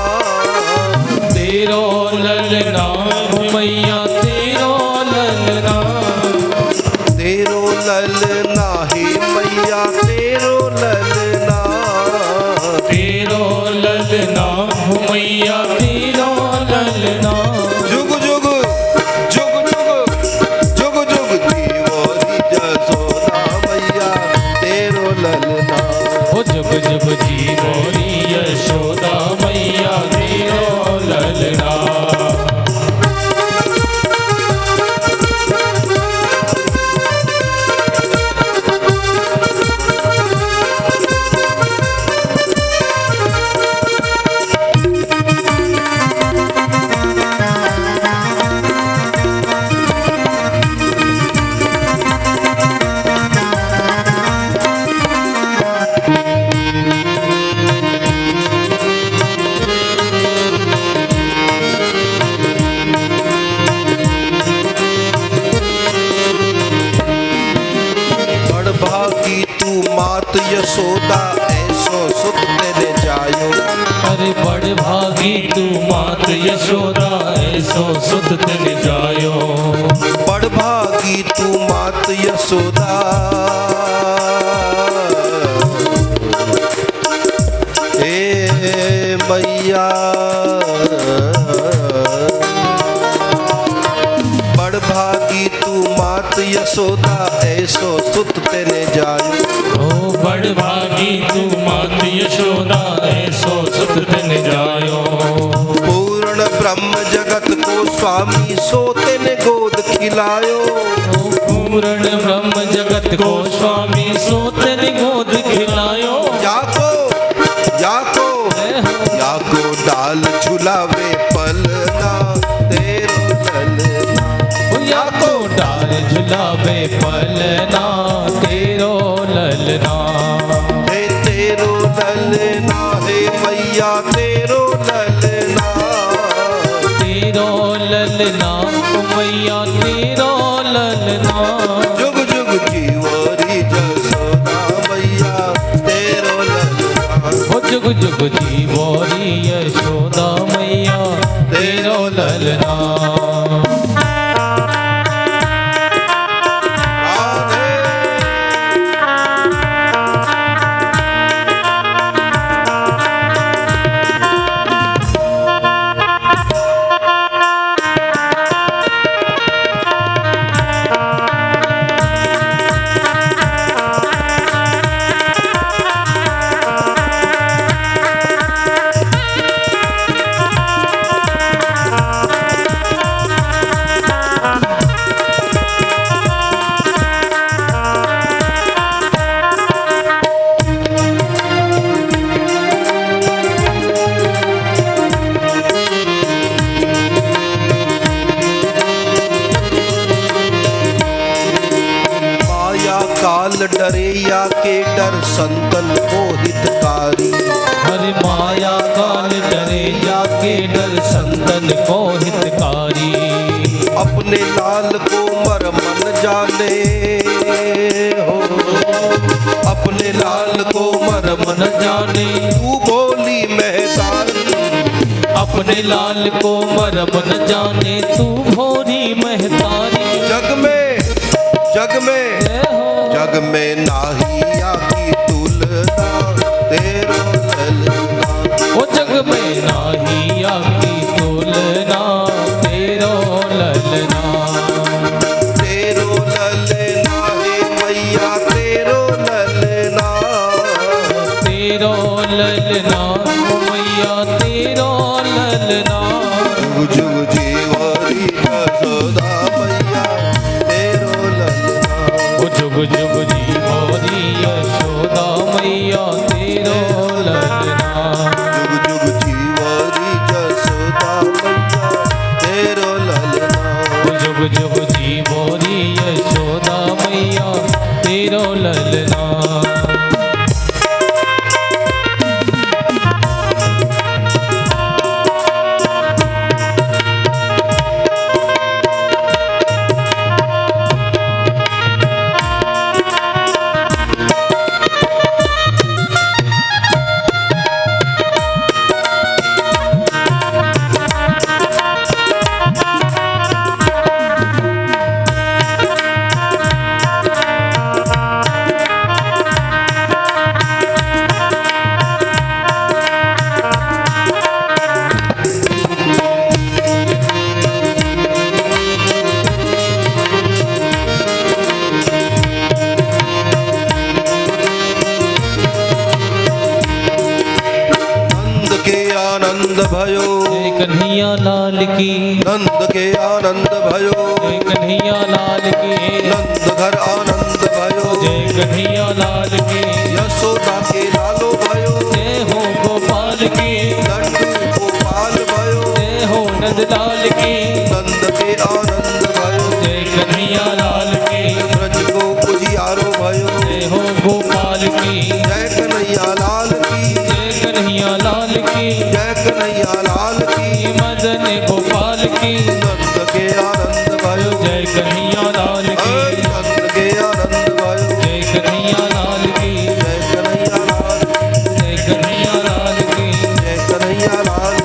तेरो ललना मैया तेरो ललना। तेरो ललना है मैया तेरो ललना। तेरो ललना मैया तेरो ललना। जुग जुग जुग जुग जुग जुग जीवोरी जसोदा मैया तेरो ललना। हो जुग जुग जीवोरी यशोदा मैया तेरो ललना। मात यशोदा ऐसो सुत तेरे जायो। अरे बड़ भागी तू मात यशोदा ऐसो सुत तेरे जायो। बड़ भागी तू मात यशोदा ए मैया। बड़ भागी तू मात यशोदा ऐसो सुत तेरे जायो। ओ बड़ भागी तू मात यशोदा ऐसो सुत तेने जायो। पूर्ण ब्रह्म जगत को स्वामी सो तेने गोद खिलायो। पूर्ण ब्रह्म जगत को स्वामी सो तेरी गोद खिलायो, याको डाल झुलावे पलना तेरो ललना, याको डाल झुलावे पलना तेरो ललना, तेरो ललना हे मैया तेरो ललना, तेरो ललना मैया तेरो ललना, जुग जुग जीवरी जसोदा मैया तेरो ललना, ओ जुग जुग जीवोरी यशोदा मैया तेरो ललना। काल डरे या के डर संतन को हितकारी, हरि माया काल डरे या के डर संतन को हितकारी, अपने लाल को मर मन जाने हो, अपने लाल को मर मन जाने तू बोली महतारी, अपने लाल को मर मन जाने तू भोरी महतारी, जग में नाहिया की तुलना तेरो ललना, ओ जग में नाहिया की तुलना तेरो ललना, तेरो ललना हे मैया तेरो ललना, तेरो ललना मैया तेरो ललना, जुग जुग जीवरी यशोदा मैया तेरो ललना, ओ जुग जुग जीवोरी यशोदा मैया तेरो ललना, जुग जुग जीवरी यशोदा मैया तेरो ललना, ओ जुग जुग जीवोरी यशोदा मैया तेरो ललना। आनंद भयो, जय कन्हैया लाल की, नंद के आनंद भयो, जय कन्हैया लाल की, नंद घर आनंद भयो, जय कन्हैया लाल की, यशोदा के लालो भयो, जय हो गोपाल की, लड्डू गोपाल भयो, जय हो नंद लाल की, नंद के आनंद भयो, जय कन्हैया लाल की, ब्रज को उजियारो भयो, जय हो गोपाल की, जय कन्हैया लाल की, जय कन्हैया लाल की, जय कन्हैया लाल की, मदन गोपाल की, नंद के आनंद भयो, जय कन्हैया लाल की, नंद के आनंद भयो, जय कन्हैया लाल की, जय कन्हैया लाल, जय कन्हैया लाल की, जय कन्हैया लाल,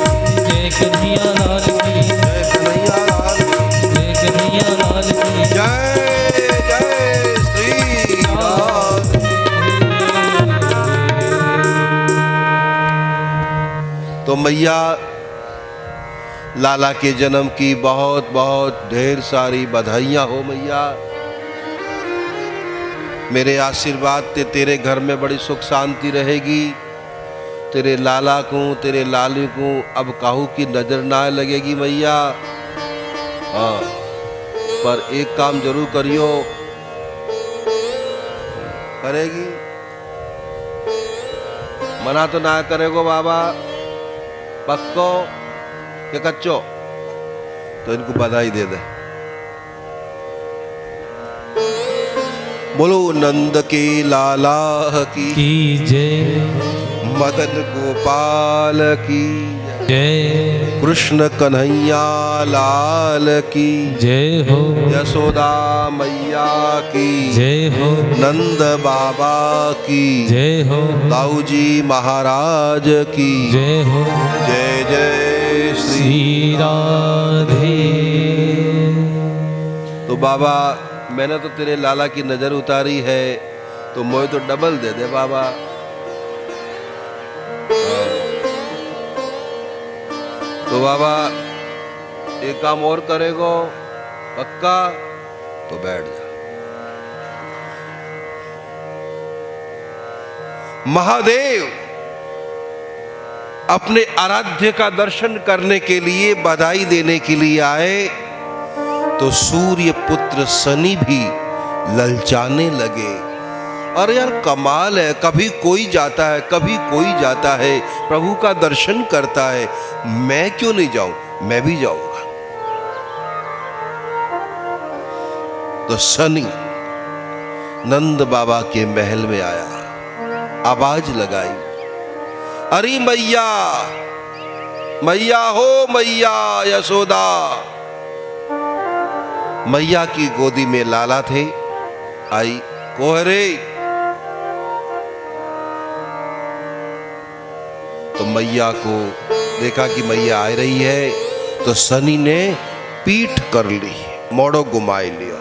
जय कन्हैया लाल की, जय कन्हैया लाल, जय कन्हैया लाल की, जय जय श्री राम। तो मैया लाला के जन्म की बहुत बहुत ढेर सारी बधाइयाँ हो मैया। मेरे आशीर्वाद से तेरे घर में बड़ी सुख शांति रहेगी। तेरे लाला को तेरे लाली को अब काहू की नजर ना लगेगी मैया। हाँ, पर एक काम जरूर करियो, करेगी? मना तो ना करेगो बाबा, पक्को के कच्चो? तो इनको बधाई दे दे। बोलो नंद के लाला की जय, मदन गोपाल की जय, कृष्ण कन्हैया लाल की जय हो, यशोदा मैया की जय हो, नंद बाबा की जय हो, दाऊ जी महाराज की जय हो, जय जय श्री। श्री राधे। तो बाबा मैंने तो तेरे लाला की नजर उतारी है, तो मोए तो डबल दे दे बाबा। तो बाबा एक काम और करेगो पक्का? तो बैठ जा। महादेव अपने आराध्य का दर्शन करने के लिए, बधाई देने के लिए आए, तो सूर्य पुत्र शनि भी ललचाने लगे। अरे यार कमाल है, कभी कोई जाता है, कभी कोई जाता है, प्रभु का दर्शन करता है, मैं क्यों नहीं जाऊं? मैं भी जाऊंगा। तो शनि नंद बाबा के महल में आया, आवाज लगाई, अरे मैया, मैया हो मैया यशोदा। मैया की गोदी में लाला थे। आई, कोहरे। तो मैया को देखा कि मैया आ रही है, तो शनि ने पीठ कर ली, मोड़ो घुमाई लियो।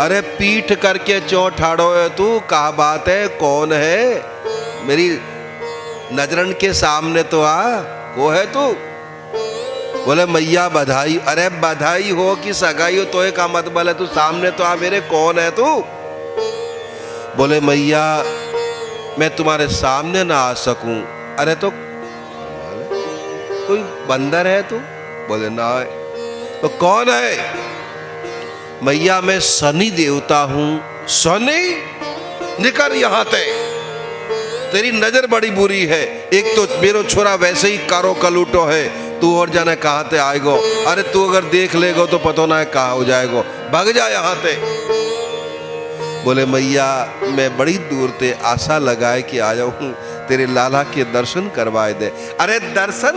अरे पीठ करके चो ठाड़ो है तू, कहा बात है, कौन है? मेरी नजरन के सामने तो आ, को है तू? बोले मैया बधाई। अरे बधाई हो कि सगाई हो, तो का मतलब है, तू सामने तो आ मेरे, कौन है तू? बोले मैया मैं तुम्हारे सामने ना आ सकूं। अरे तो कोई बंदर है तू? बोले ना है। तो कौन है? मैया मैं शनि देवता हूं। शनि? निकल यहां ते, तेरी नजर बड़ी बुरी है। एक तो मेरो छोरा वैसे ही कारो कलूटो है, तू और जाने कहां ते आएगो। अरे तू अगर देख लेगो तो पता ना है कहाँ हो जाएगो, भाग जा यहां ते। बोले मैया मैं बड़ी दूर ते आशा लगाए कि आ जाऊं, तेरे लाला के दर्शन करवाए दे। अरे दर्शन?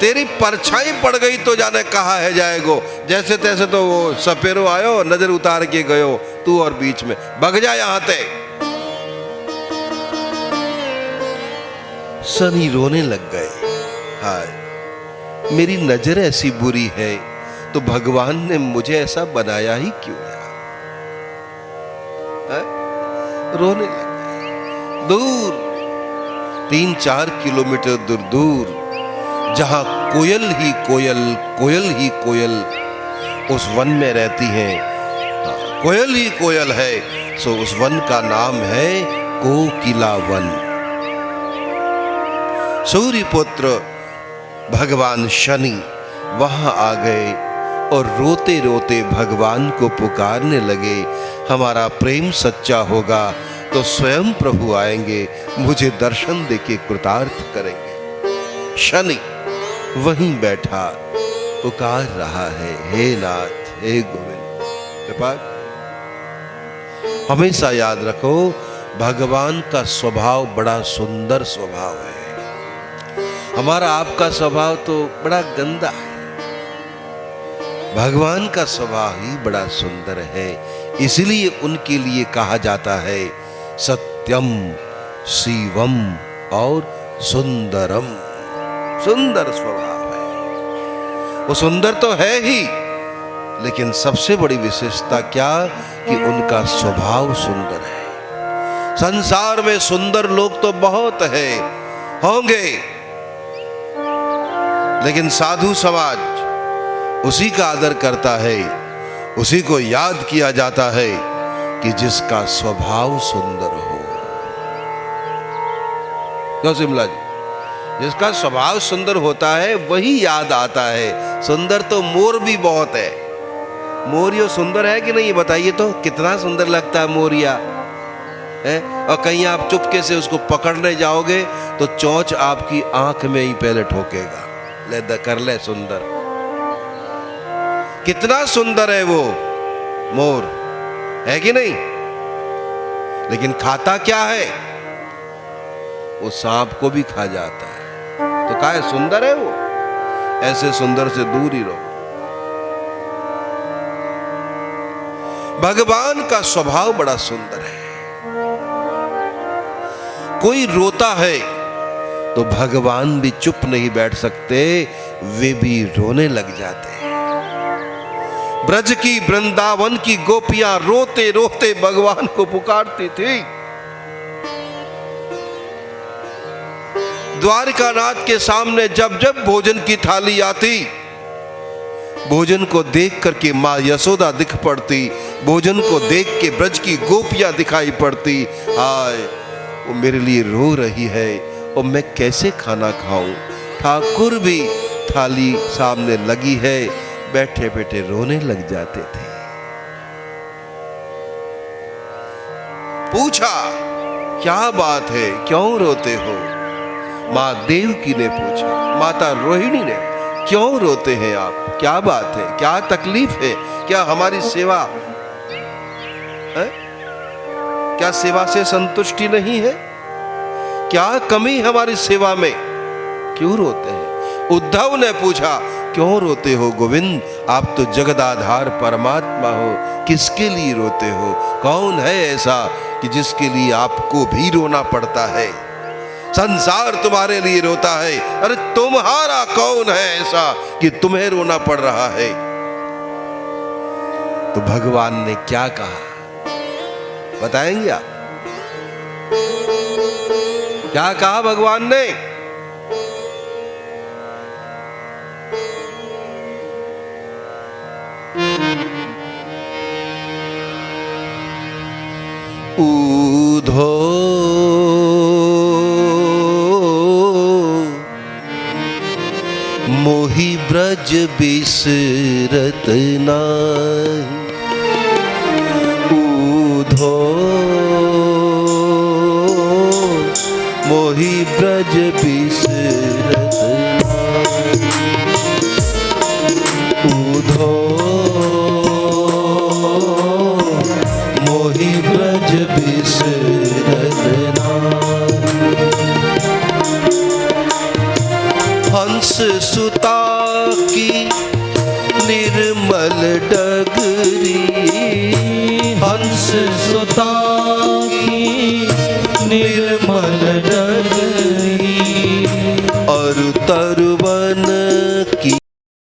तेरी परछाई पड़ गई तो जाने कहाँ है जाएगो। जैसे तैसे तो वो सपेरो आयो, नजर उतार के गयो, तू और बीच में, भाग जा यहां ते। शनि रोने लग गए, हाय मेरी नजर ऐसी बुरी है, तो भगवान ने मुझे ऐसा बनाया ही क्यों है? रोने लग गए। दूर 3-4 किलोमीटर दूर दूर, जहां कोयल ही कोयल, कोयल ही कोयल उस वन में रहती हैं, कोयल ही कोयल है, सो उस वन का नाम है कोकिला वन। सूर्य पुत्र भगवान शनि वहां आ गए और रोते रोते भगवान को पुकारने लगे, हमारा प्रेम सच्चा होगा तो स्वयं प्रभु आएंगे, मुझे दर्शन देके कृतार्थ करेंगे। शनि वहीं बैठा पुकार रहा है, हे नाथ, हे गोविंद कृपा। हमेशा याद रखो भगवान का स्वभाव बड़ा सुंदर स्वभाव है, हमारा आपका स्वभाव तो बड़ा गंदा है। भगवान का स्वभाव ही बड़ा सुंदर है, इसलिए उनके लिए कहा जाता है सत्यम, शिवम और सुंदरम। सुंदर स्वभाव है, वो सुंदर तो है ही, लेकिन सबसे बड़ी विशेषता क्या कि उनका स्वभाव सुंदर है। संसार में सुंदर लोग तो बहुत है, होंगे, लेकिन साधु समाज उसी का आदर करता है, उसी को याद किया जाता है कि जिसका स्वभाव सुंदर हो। क्यों शिमला जी? जिसका स्वभाव सुंदर होता है वही याद आता है। सुंदर तो मोर भी बहुत है, मोरियो सुंदर है कि नहीं बताइए तो, कितना सुंदर लगता है मोरिया है। और कहीं आप चुपके से उसको पकड़ने जाओगे तो चोंच आपकी आंख में ही पहले ठोकेगा। ले कर ले सुंदर, कितना सुंदर है वो मोर, है कि नहीं। लेकिन खाता क्या है, वो सांप को भी खा जाता है। तो क्या सुंदर है वो, ऐसे सुंदर से दूर ही रहो। भगवान का स्वभाव बड़ा सुंदर है। कोई रोता है तो भगवान भी चुप नहीं बैठ सकते, वे भी रोने लग जाते हैं। ब्रज की वृंदावन की गोपियां रोते रोते भगवान को पुकारती थी। द्वारिकानाथ के सामने जब जब भोजन की थाली आती, भोजन को देख करके मां यशोदा दिख पड़ती, भोजन को देख के ब्रज की गोपियां दिखाई पड़ती। हाय, वो मेरे लिए रो रही है और मैं कैसे खाना खाऊं। ठाकुर भी थाली सामने लगी है, बैठे बैठे रोने लग जाते थे। पूछा क्या बात है, क्यों रोते हो। मां देवकी ने पूछा, माता रोहिणी ने, क्यों रोते हैं आप, क्या बात है, क्या तकलीफ है, क्या हमारी सेवा है? क्या सेवा से संतुष्टि नहीं है, क्या कमी हमारी सेवा में, क्यों रोते हैं। उद्धव ने पूछा, क्यों रोते हो गोविंद, आप तो जगदाधार परमात्मा हो, किसके लिए रोते हो। कौन है ऐसा कि जिसके लिए आपको भी रोना पड़ता है। संसार तुम्हारे लिए रोता है, अरे तुम्हारा कौन है ऐसा कि तुम्हें रोना पड़ रहा है। तो भगवान ने क्या कहा, बताएंगे आप, क्या कहा भगवान ने। ऊधो मोहि ब्रज बिसरत नाहि। ऊधो मोहि ब्रज बिसरत नाहि। ऊधो मोहि ब्रज बिसरत नाहि। हंस सुता की निर्मल डगरी, हंस सुता